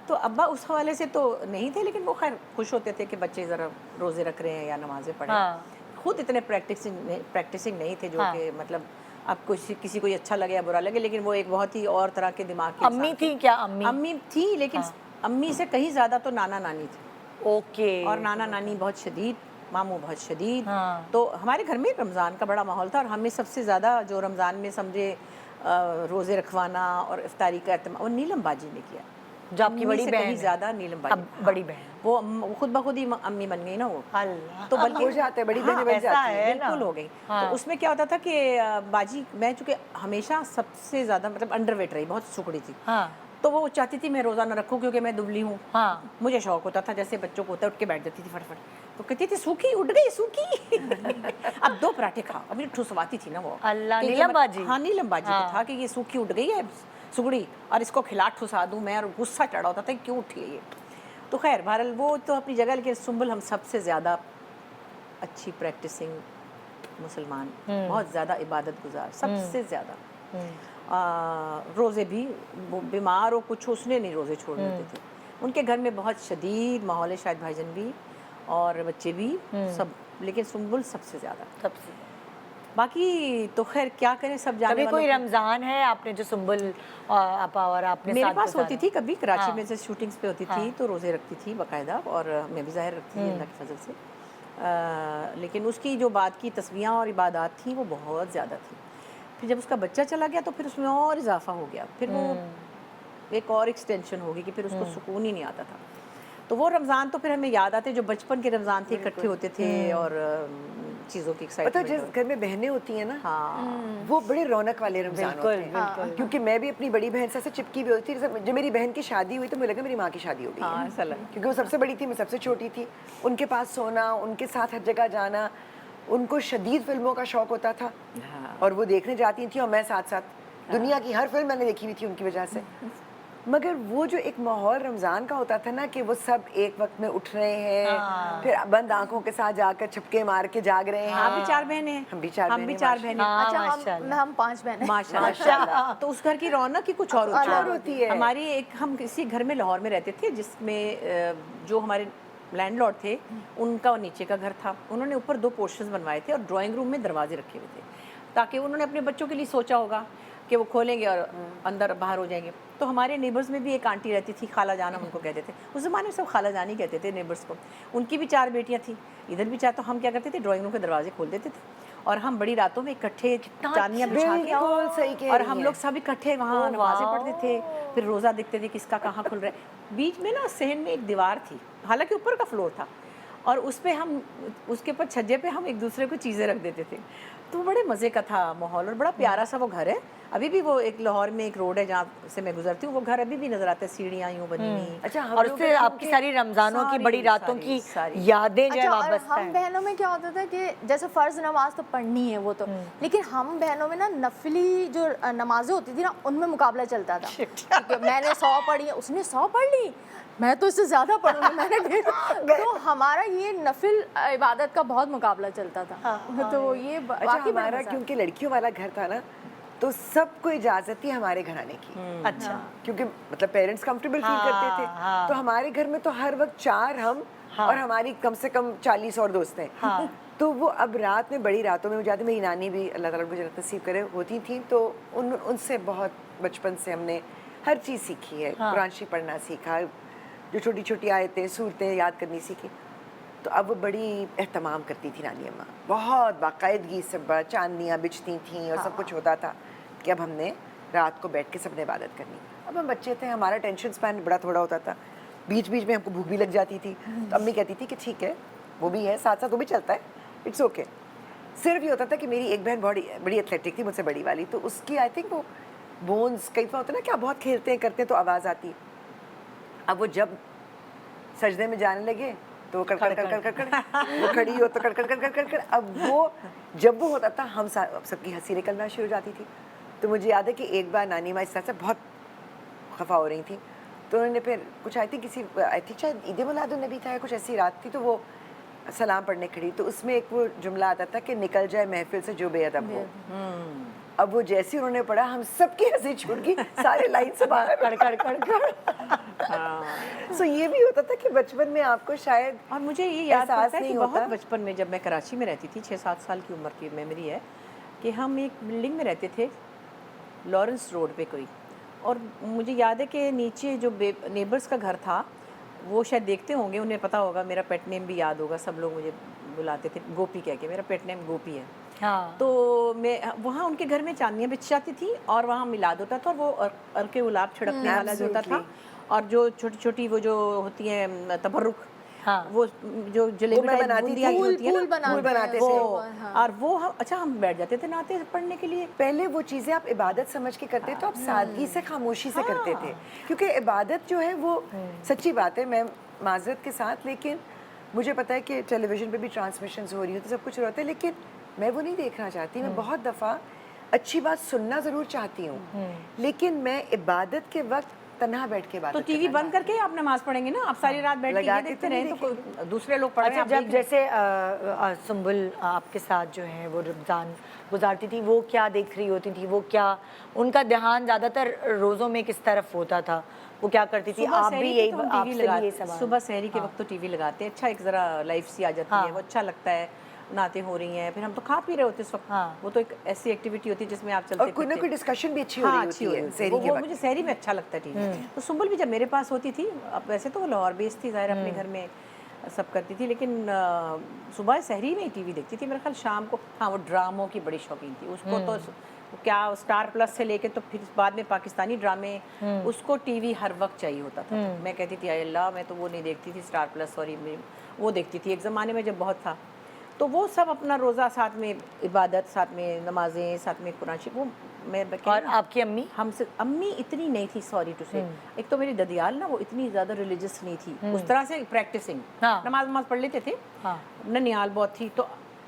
تو ابا اس حوالے سے تو نہیں تھے، لیکن وہ خیر خوش ہوتے تھے کہ بچے ذرا روزے رکھ رہے ہیں یا نمازیں پڑھ رہے ہیں. خود اتنے پریکٹسنگ نہیں تھے جو کہ مطلب اب کسی کو اچھا لگے یا برا لگے، لیکن وہ ایک بہت ہی اور طرح کے دماغ کی امی تھی کیا؟ امی تھی، لیکن امی سے کہیں زیادہ تو نانا نانی تھے. اوکے. اور نانا نانی بہت شدید، ماموں بہت شدید. تو ہمارے گھر میں رمضان کا بڑا ماحول تھا، اور ہمیں سب سے زیادہ جو رمضان میں سمجھے روزے رکھوانا اور افطاری کا اہتمام وہ نیلم باجی نے کیا. جو آپ کی بڑی بہن زیادہ نیلم باجی، بڑی بہن، وہ خود بخود ہی امی بن گئی نا. وہ اللہ، تو بلکہ ہو جاتے ہیں، بڑی بہنیں بن جاتی ہیں. بالکل ہو گئی. تو اس میں کیا ہوتا تھا کہ باجی، میں چونکہ ہمیشہ سب سے زیادہ مطلب انڈر ویٹ رہی، بہت سکڑی تھی، تو وہ چاہتی تھی میں روزہ نہ رکھوں کیونکہ میں دبلی ہوں. مجھے شوق ہوتا تھا جیسے بچوں کو ہوتا ہے، اٹھ کے بیٹھ جاتی تھی فٹافٹ. تو کہتی تھی سوکھی اٹھ گئی سوکھی. اب 2 پراٹھے کھا. اب مجھے ٹھسواتی تھی نا وہ. اللہ، نیلم باجی. ہاں نیلم باجی کو تھا کہ یہ سوکھی اٹھ گئی ہے سگڑی، اور اس کو کھلا ٹھسا دوں میں، اور غصہ چڑھا ہوتا تھا کیوں اٹھی ہے یہ. تو خیر بہرحال وہ تو اپنی جگہ، لیکن سنبل ہم سب سے زیادہ اچھی پریکٹسنگ مسلمان، بہت زیادہ عبادت گزار، سب سے زیادہ. روزے بھی بیمار ہو کچھ ہو، اس نے نہیں روزے چھوڑ دیتے تھے. ان کے گھر میں بہت شدید ماحول ہے، شاید بھائی جان بھی اور بچے بھی سب، لیکن سنبل سب سے زیادہ. سب سے باقی تو خیر کیا کریں، سب جانے کبھی والوں. کوئی رمضان ہے آپ نے جو سنبل آپا اور آپ نے میرے پاس ہوتی تھی کبھی کراچی میں سے شوٹنگز پہ ہوتی تھی تو روزے رکھتی تھی باقاعدہ، اور میں بھی ظاہر رکھتی تھی اللہ کے فضل سے. لیکن اس کی جو بات کی تسبیحاں اور عبادات تھیں وہ بہت زیادہ تھی. پھر جب اس کا بچہ چلا گیا تو پھر اس میں اور اضافہ ہو گیا، پھر وہ ایک اور ایکسٹینشن ہوگی کہ پھر اس کو سکون ہی نہیں آتا تھا. تو وہ رمضان تو پھر ہمیں یاد آتے جو بچپن کے رمضان تھے، اکٹھے ہوتے تھے اور چیزوں کی پتہ ایکسائٹمنٹ. جس گھر میں بہنیں ہوتی ہیں نا، ہاں وہ بڑے رونق والے رمضان ہوتے ہیں. کیونکہ میں بھی اپنی بڑی بہن سے ایسے چپکی ہوئی تھی. جب میری بہن کی شادی ہوئی تو مجھے لگا میری ماں کی شادی ہو گئی ہاں ہے، ایسا لگا. کیونکہ وہ سب سے بڑی تھی، میں سب سے چھوٹی تھی. ان کے پاس سونا، ان کے ساتھ ہر جگہ جانا. ان کو شدید فلموں کا شوق ہوتا تھا اور وہ دیکھنے جاتی تھیں، اور میں ساتھ ساتھ. دنیا کی ہر فلم میں نے دیکھی ہوئی تھی ان کی وجہ سے. مگر وہ جو ایک ماحول رمضان کا ہوتا تھا نا کہ وہ سب ایک وقت میں اٹھ رہے ہیں, پھر بند آنکھوں کے ساتھ جا کر چھپکے مار کے جاگ رہے ہیں. آپ بھی 4 بہنیں ہیں, ہم بھی 4 بہنیں. اچھا ہم 5 بہنیں. ماشاءاللہ. تو اس گھر کی رونق ہی کچھ اور ہوتی ہے. ہماری ایک, ہم کسی گھر میں لاہور میں رہتے تھے جس میں جو ہمارے لینڈ لارڈ تھے ان کا نیچے کا گھر تھا, انہوں نے اوپر 2 پورشنز بنوائے تھے اور ڈرائنگ روم میں دروازے رکھے ہوئے تھے تاکہ انہوں نے اپنے بچوں کے لیے سوچا ہوگا کہ وہ کھولیں گے اور اندر باہر ہو جائیں گے. تو ہمارے نیبرز میں بھی ایک آنٹی رہتی تھی, خالہ جان ہم ان کو کہتے تھے, اس زمانے میں سب خالہ جان ہی کہتے تھے نیبرز کو. ان کی بھی 4 بیٹیاں تھیں, ادھر بھی 4. تو ہم کیا کرتے تھے, ڈرائنگ روم کے دروازے کھول دیتے تھے اور ہم بڑی راتوں میں اکٹھے چاندیاں بچھا کے اور ہم لوگ سب اکٹھے وہاں نمازیں پڑھتے تھے, پھر روزہ دیکھتے تھے کس کا کہاں کھل رہا ہے. بیچ میں نا صحن میں ایک دیوار تھی, حالانکہ اوپر کا فلور تھا, اور اس پہ ہم اس کے اوپر چھجے پہ ہم ایک دوسرے کو چیزیں رکھ دیتے تھے. تو بڑے مزے کا تھا ماحول اور بڑا پیارا سا وہ گھر ہے. ابھی بھی وہ ایک لاہور میں ایک روڈ ہے جہاں سے میں گزرتی ہوں, وہ گھر ابھی بھی نظر آتا ہے, سیڑھیاں یوں بنی ہوئی. اچھا, اور اس سے آپ کی ساری رمضانوں کی بڑی راتوں کی یادیں جو ہے وابستہ ہیں. ہم بہنوں میں کیا ہوتا تھا کہ جیسے فرض نماز تو پڑھنی ہے وہ تو, لیکن ہم بہنوں میں نا نفلی جو نمازیں ہوتی تھی نا ان میں مقابلہ چلتا تھا. میں نے 100 پڑھی, اس نے 100 پڑھ لی, میں تو اس سے زیادہ پڑھوں گی, میں نے تو ہمارا یہ نفل عبادت کا بہت مقابلہ چلتا تھا. تو یہ ہمارا کیونکہ لڑکیوں والا گھر تھا نا, تو سب کو اجازت تھی ہمارے گھر آنے کی. اچھا, کیونکہ مطلب پیرنٹس کمفرٹیبل فیل کرتے تھے, تو ہمارے گھر میں تو ہر وقت 4 ہم اور ہماری کم سے کم 40 اور دوست ہیں. تو وہ اب رات میں, بڑی راتوں میں جاتے, میری نانی بھی اللہ تعالیٰ کو جنت نصیب کرے ہوتی تھیں, تو ان سے بہت بچپن سے ہم نے ہر چیز سیکھی ہے. قرآن شریف پڑھنا سیکھا, جو چھوٹی چھوٹی آیتیں صورتیں یاد کرنی سیکھی. تو اب وہ بڑی اہتمام کرتی تھی نانی اماں, بہت باقاعدگی سے چاندیاں بچتی تھیں اور سب کچھ ہوتا تھا کہ اب ہم نے رات کو بیٹھ کے سب نے عبادت کرنی. اب ہم بچے تھے, ہمارا ٹینشن سپین بڑا تھوڑا ہوتا تھا, بیچ بیچ میں ہم کو بھوک بھی لگ جاتی تھی, تو امی کہتی تھی کہ ٹھیک ہے وہ بھی ہے, ساتھ ساتھ وہ بھی چلتا ہے, اٹس اوکے. صرف یہ ہوتا تھا کہ میری ایک بہن بڑی ایتھلیٹک تھی مجھ سے بڑی والی, تو اس کی آئی تھنک وہ بونس کئی دفعہ ہوتا ہے نا کہ آپ بہت کھیلتے ہیں کرتے ہیں تو آواز آتی ہے. اب وہ جب سجدے میں جانے لگے تو کڑ کڑ کڑ کڑ کڑ, وہ کھڑی ہو تو کڑ کڑ کڑ کڑ کڑ کڑ. اب وہ جب وہ ہوتا تھا ہم سب کی ہنسی نکلنا شروع ہو جاتی تھی. تو مجھے یاد ہے کہ ایک بار نانی ماں اس طرح سے بہت خفا ہو رہی تھیں, تو انہوں نے پھر کچھ آئی تھی شاید عید میلاد النبی تھا یا کچھ ایسی رات تھی, تو وہ سلام پڑھنے کھڑی, تو اس میں ایک وہ جملہ آتا تھا کہ نکل جائے محفل سے جو بے ادب ہو. اب وہ جیسے انہوں نے پڑھا ہم سب کی ہنسی چھوٹ گئی, سارے لائن سے باہر کڑ کڑ کڑ کڑ. سو یہ بھی ہوتا تھا کہ بچپن میں آپ کو شاید, اور مجھے یہ یاد آتا ہے کہ بہت بچپن میں جب میں کراچی میں رہتی تھی, 6-7 سال کی عمر کی میموری ہے کہ ہم ایک بلڈنگ میں رہتے تھے لارنس روڈ پہ کوئی, اور مجھے یاد ہے کہ نیچے جو نیبرز کا گھر تھا وہ شاید دیکھتے ہوں گے, انہیں پتہ ہوگا, میرا پیٹ نیم بھی یاد ہوگا, سب لوگ مجھے بلاتے تھے گوپی کہہ کے, میرا پیٹ نیم گوپی ہے. تو میں وہاں ان کے گھر میں چاندیاں بچ جاتی تھیں اور وہاں میلاد ہوتا تھا, اور وہ عرق گلاب چھڑکنے والا جو ہوتا تھا, اور جو چھوٹی چھوٹی وہ جو ہوتی ہیں تبرک, وہ جو جلیبی ہوتی ہے بناتے تھے, اور وہ اچھا ہم بیٹھ جاتے تھے نعتیں پڑھنے کے لیے. پہلے وہ چیزیں آپ عبادت سمجھ کے کرتے تو آپ سادگی سے خاموشی سے کرتے تھے, کیونکہ عبادت جو ہے وہ سچی بات ہے, میں معذرت کے ساتھ, لیکن مجھے پتا ہے کہ ٹیلی ویژن پہ بھی ٹرانسمیشنز ہو رہی ہوتی, سب کچھ ہو رہا ہے, لیکن میں وہ نہیں دیکھنا چاہتی. میں بہت دفعہ اچھی بات سننا ضرور چاہتی ہوں, لیکن میں عبادت کے وقت تنہا بیٹھ کے بات. تو ٹی وی بند کر کے آپ نماز پڑھیں گے نا, آپ ساری رات بیٹھ کے یہ دیکھتے رہیں تو دوسرے لوگ پڑھ رہے ہیں. جب جیسے سنبل آپ کے ساتھ جو ہے وہ رمضان گزارتی تھی, وہ کیا دیکھ رہی ہوتی تھی, وہ کیا ان کا دھیان زیادہ تر روزوں میں کس طرف ہوتا تھا, وہ کیا کرتی تھی؟ آپ بھی یہی آپ سے بھی یہ سوال. صبح سحری کے وقت تو ٹی وی لگاتے ہیں, اچھا ایک ذرا لائف سی آ جاتی ہے, وہ اچھا لگتا ہے, نعتیں ہو رہی ہیں, پھر ہم تو کھا پی رہے ہوتے اس وقت, وہ تو ایک ایسی ایکٹیویٹی ہوتی ہے جس میں آپ چلتے اور کوئی نہ کوئی ڈسکشن بھی اچھی ہو رہی ہوتی ہے سحری کے وقت. مجھے سحری میں اچھا لگتا ہے ٹی وی. تو سنبل بھی جب میرے پاس ہوتی تھی, اب ویسے تو وہ لاہور بیس تھی ظاہر, اپنے گھر میں سب کرتی تھی, لیکن صبح سحری میں ٹی وی دیکھتی تھی. میرے خیال شام کو, ہاں وہ ڈراموں کی بڑی شوقین تھی, اس کو تو کیا اسٹار پلس سے لے کے تو پھر بعد میں پاکستانی ڈرامے, اس کو ٹی وی ہر وقت چاہیے ہوتا تھا. میں کہتی تھی اے اللہ, میں تو وہ نہیں دیکھتی تھی اسٹار پلس, سوری, وہ دیکھتی تھی ایک زمانے میں جب بہت تھا. تو وہ سب اپنا روزہ, ساتھ میں عبادت, ساتھ میں نمازیں, ساتھ میں قرآن شریف. وہ میں اور آپ کی امی, ہم سے امی اتنی نہیں تھی, سوری ٹو سے, ایک تو میری ددیال نا وہ اتنی زیادہ ریلیجس نہیں تھی, اس طرح سے پریکٹسنگ, نماز پڑھ لیتے تھے, ننیال بہت تھی. تو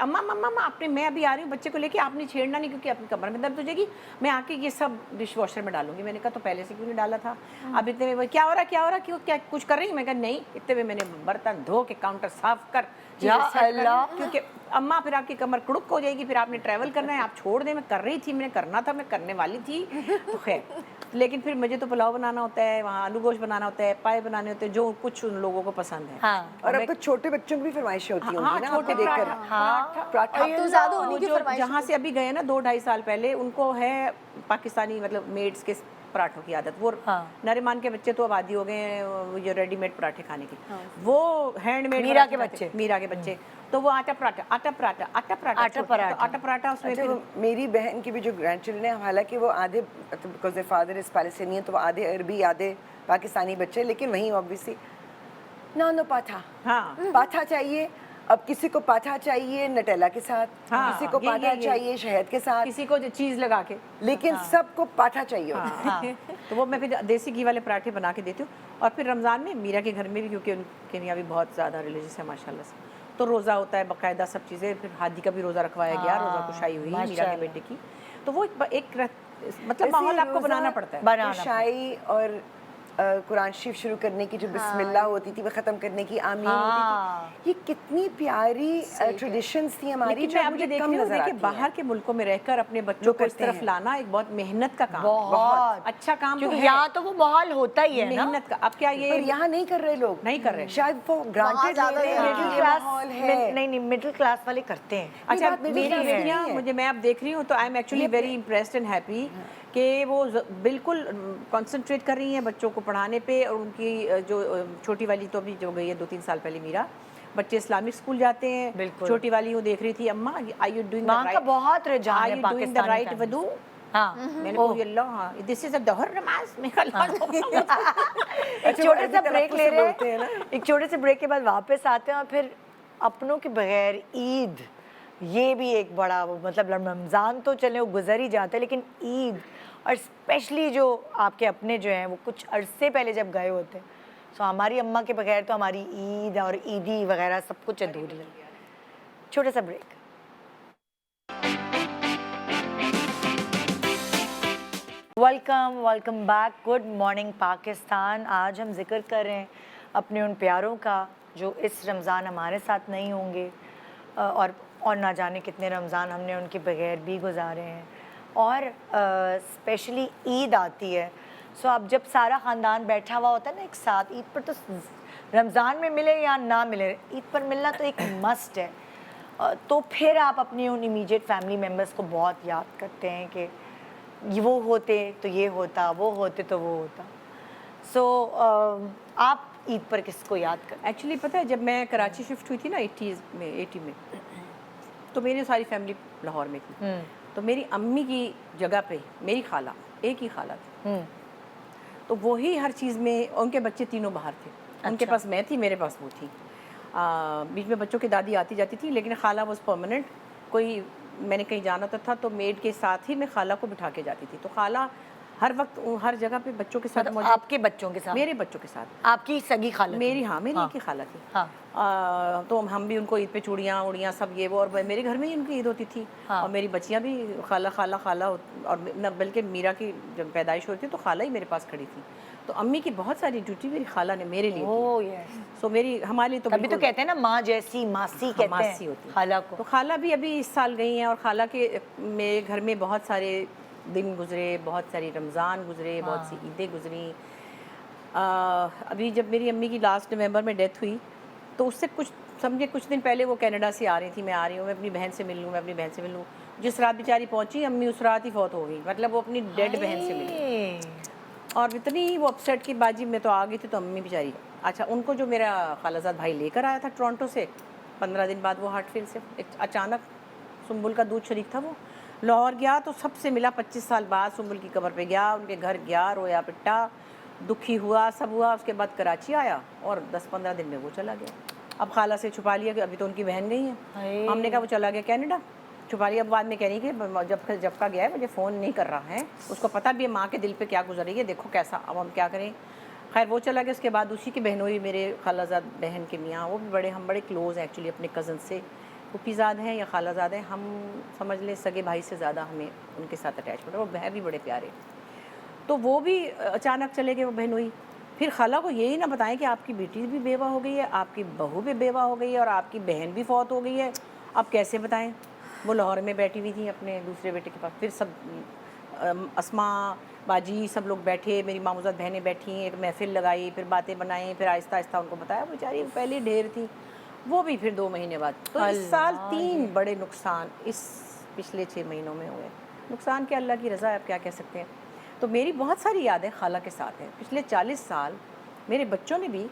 اماں ماما آپ نے, میں ابھی آ رہی ہوں, بچے کو لے کے آپ نے چھیڑنا نہیں کیونکہ اپنی کمر میں درد ہو جائے گی, میں آ کے یہ سب ڈش واشر میں ڈالوں گی. میں نے کہا تو پہلے سے کیوں نہیں ڈالا تھا؟ اب اتنے میں کیا ہو رہا کیوں کیا کچھ کر رہی ہوں؟ میں کہا نہیں, اتنے میں نے برتن دھو کے کاؤنٹر صاف کر یا اللہ, کیونکہ اماں پھر آپ کی کمر کڑک ہو جائے گی, پھر آپ نے ٹریول کرنا ہے, آپ چھوڑ دیں. میں کر رہی تھی, میں نے کرنا تھا, میں کرنے والی تھی تو خیر. لیکن پھر مجھے تو پلاؤ بنانا ہوتا ہے, وہاں آلو گوشت بنانا ہوتا ہے, پائے بنانے ہوتے ہیں, جو کچھ ان لوگوں کو پسند ہے. ہاں, اور اب تو چھوٹے بچوں کی بھی فرمائشیں ہوتی ہوں ہاں گی نا, چھوٹے دیکھ کر. پراٹھا تو زیادہ انہیں کی جو فرمائش جہاں سے ابھی گئے نا 2-2.5 سال پہلے, ان کو ہے پاکستانی مطلب میڈس کے پراٹھوں کی عادت. وہ نریمان کے بچے تو آبادی ہو گئے ہیں جو ریڈی میڈ پراٹھے کھانے کی, وہ ہینڈ میڈ. میرا کے بچے تو وہ آٹا پراٹھا اس میں. میری بہن کی بھی جو گرینڈ چلڈرن ہیں, حالانکہ وہ آدھے بیکاز دیر فادر از پیلیسٹینین, تو وہ آدھے عربی آدھے پاکستانی بچے, لیکن وہیں آبویسلی نو پاٹھا, پاٹھا چاہیے. اب کسی کو پاٹھا چاہیے نٹیلا کے ساتھ, کسی کو پاٹھا چاہیے شہد کے ساتھ, کسی کو چیز لگا کے, لیکن سب کو پاٹھا چاہیے ہوتا ہے. تو وہ میں پھر دیسی گھی والے پراٹھے بنا کے دیتی ہوں. اور پھر رمضان میں میرا کے گھر میں بھی, کیونکہ ان کے یہاں بھی بہت زیادہ ریلیجس ہے ماشاء اللہ سے, تو روزہ ہوتا ہے باقاعدہ سب چیزیں. پھر ہادی کا بھی روزہ رکھوایا گیا, روزہ کشائی ہوئی میرا کے بیٹے کی. تو وہ ایک مطلب ماحول آپ کو بنانا پڑتا ہے. شائی اور قرآن شریف شروع کرنے کی جو بسم اللہ ہوتی تھی, وہ ختم کرنے کی آمین ہوتی تھی, یہ کتنی پیاری ٹریڈیشنز تھی ہماری, جو مجھے دیکھ رہی ہوں کہ باہر کے ملکوں میں رہ کر اپنے بچوں کو اس طرف لانا ایک بہت محنت کا کام, بہت اچھا کام. کیونکہ یہاں تو وہ ماحول ہوتا ہی ہے محنت کا. اب کیا یہ یہاں نہیں کر رہے لوگ, نہیں کر رہے, شاید وہ گرانٹیڈ لے رہے ہیں کہ یہ ماحول ہے. نہیں, مڈل کلاس والے کرتے ہیں. اچھا میری بیٹیاں مجھے, میں اب دیکھ رہی ہوں تو I am actually very impressed and happy کہ وہ بالکل کنسنٹریٹ کر رہی ہیں بچوں کو پڑھانے پہ. اور ان کی جو چھوٹی والی تو ابھی جو گئی ہے 2-3 سال پہلے میرا, بچے اسلامک اسکول جاتے ہیں. چھوٹی والی وہ دیکھ رہی تھی, اماں آر یو ڈوئنگ وہاں کا بہت رجحان ہے پاکستان دا رائٹ ودو. ہاں, میں نے کہا اللہ, ہاں دس از اے ظہر نماز. میں ایک چھوٹے سے بریک لے رہے ہیں, ایک چھوٹے سے بریک کے بعد واپس آتے ہیں. اور پھر اپنوں کے بغیر عید, یہ بھی ایک بڑا مطلب رمضان تو چلے وہ گزر ہی جاتا ہے, لیکن عید اور اسپیشلی جو آپ کے اپنے جو ہیں وہ کچھ عرصے پہلے جب گئے ہوتے ہیں, سو ہماری اماں کے بغیر تو ہماری عید اور عیدی وغیرہ سب کچھ ادھوری ہے. چھوٹا سا break. Welcome back. Good morning Pakistan. آج ہم ذکر کر رہے ہیں اپنے ان پیاروں کا جو اس رمضان ہمارے ساتھ نہیں ہوں گے, اور نہ جانے کتنے رمضان ہم نے ان کے بغیر بھی گزارے ہیں. اور اسپیشلی عید آتی ہے, سو اب جب سارا خاندان بیٹھا ہوا ہوتا ہے نا ایک ساتھ, عید پر تو رمضان میں ملے یا نہ ملے, عید پر ملنا تو ایک مسٹ ہے. تو پھر آپ اپنی ان امیجیٹ فیملی ممبرس کو بہت یاد کرتے ہیں کہ وہ ہوتے تو یہ ہوتا, وہ ہوتے تو وہ ہوتا. سو آپ عید پر کس کو یاد کرتے ہیں؟ ایکچولی پتہ ہے, جب میں کراچی شفٹ ہوئی تھی نا 80 میں, تو میری ساری فیملی لاہور میں تھی. تو میری امی کی جگہ پہ میری خالہ, ایک ہی خالہ تھی, تو وہی ہر چیز میں, ان کے بچے تینوں باہر تھے. ان کے پاس میں تھی, میرے پاس وہ تھی. بیچ میں بچوں کی دادی آتی جاتی تھی, لیکن خالہ واز پرماننٹ. کوئی میں نے کہیں جانا تھا تو میڈ کے ساتھ ہی میں خالہ کو بٹھا کے جاتی تھی. تو خالہ ہر وقت ہر جگہ پہ بچوں کے ساتھ موجود. آپ کے بچوں کے ساتھ؟ میرے بچوں کے ساتھ. آپ کی سگی خالہ؟ میری, ہاں میری ایک ہی خالہ تھی. تو ہم بھی ان کو عید پہ چوڑیاں اڑیاں سب یہ وہ, اور میرے گھر میں ہی ان کی عید ہوتی تھی. اور میری بچیاں بھی خالہ خالہ خالہ, اور بلکہ میرا کی جب پیدائش ہوتی تو خالہ ہی میرے پاس کھڑی تھی. تو امی کی بہت ساری ڈیوٹی میری خالہ نے میرے لیے کی. سو میری ہمارے لیے تو ابھی تو کہتے ہیں نا ماں جیسی ماسی کہتے ہیں خالہ کو. تو خالہ بھی ابھی اس سال گئی ہیں, اور خالہ کے میرے گھر میں بہت سارے دن گزرے, بہت ساری رمضان گزرے, بہت سی عیدیں گزری. ابھی جب میری امی کی لاسٹ نومبر میں ڈیتھ ہوئی, تو اس سے کچھ دن پہلے وہ کینیڈا سے آ رہی تھی. میں آ رہی ہوں, میں اپنی بہن سے مل لوں, جس رات بیچاری پہنچی امی اس رات ہی فوت ہو گئی. مطلب وہ اپنی ڈیڈ بہن سے ملی, اور اتنی وہ اپسیٹ کی باجی میں تو آ گئی تھی. تو امی بیچاری, اچھا ان کو جو میرا خالہ زاد بھائی لے کر آیا تھا ٹورنٹو سے, 15 دن بعد وہ ہارٹ فیل سے اچانک, سنبل کا دودھ شریک تھا, وہ لاہور گیا تو سب سے ملا. 25 سال بعد سنبل کی قبر پہ گیا, ان کے گھر گیا, رویا پٹا, دکھی ہوا, سب ہوا. اس کے بعد کراچی آیا, اور 10-15 دن میں وہ چلا گیا. اب خالہ سے چھپا لیا کہ ابھی تو ان کی بہن گئی ہیں. ہم نے کہا وہ چلا گیا کینیڈا, چھپا لیا. اب بعد میں کہہ رہی کہ جب کا گیا ہے مجھے فون نہیں کر رہا ہے, اس کو پتہ بھی ہے ماں کے دل پہ کیا گزر رہی ہے, دیکھو کیسا. اب ہم کیا کریں, خیر وہ چلا گیا. اس کے بعد اسی کے بہنوئی میرے خالہ زاد بہن کے میاں, وہ بھی ہم بڑے کلوز ہیں ایکچولی اپنے کزن سے. پھوپھی زاد ہیں یا خالہ زاد ہیں, ہم سمجھ لیں سگے بھائی سے زیادہ ہمیں ان کے ساتھ اٹیچمنٹ ہے. وہ ہے بھی بڑے پیارے. تو وہ بھی اچانک چلے گئے وہ بہنوئی. پھر خالہ کو یہی نہ بتائیں کہ آپ کی بیٹی بھی بیوہ ہو گئی ہے, آپ کی بہو بھی بیوہ ہو گئی ہے, اور آپ کی بہن بھی فوت ہو گئی ہے. آپ کیسے بتائیں؟ وہ لاہور میں بیٹھی ہوئی تھی اپنے دوسرے بیٹے کے پاس. پھر سب اسما باجی سب لوگ بیٹھے, میری ماموزاد بہنیں بیٹھی, ایک محفل لگائی, پھر باتیں بنائیں, پھر آہستہ آہستہ ان کو بتایا. بیچاری پہلے ڈھیر تھی, وہ بھی پھر 2 مہینے بعد. تو اس سال 3 بڑے نقصان اس پچھلے 6 مہینوں میں ہوئے. نقصان کیا, اللہ کی رضا ہے, آپ کیا کہہ سکتے ہیں. تو میری بہت ساری یادیں خالہ کے ساتھ ہیں. پچھلے 40 سال میرے بچوں نے بھی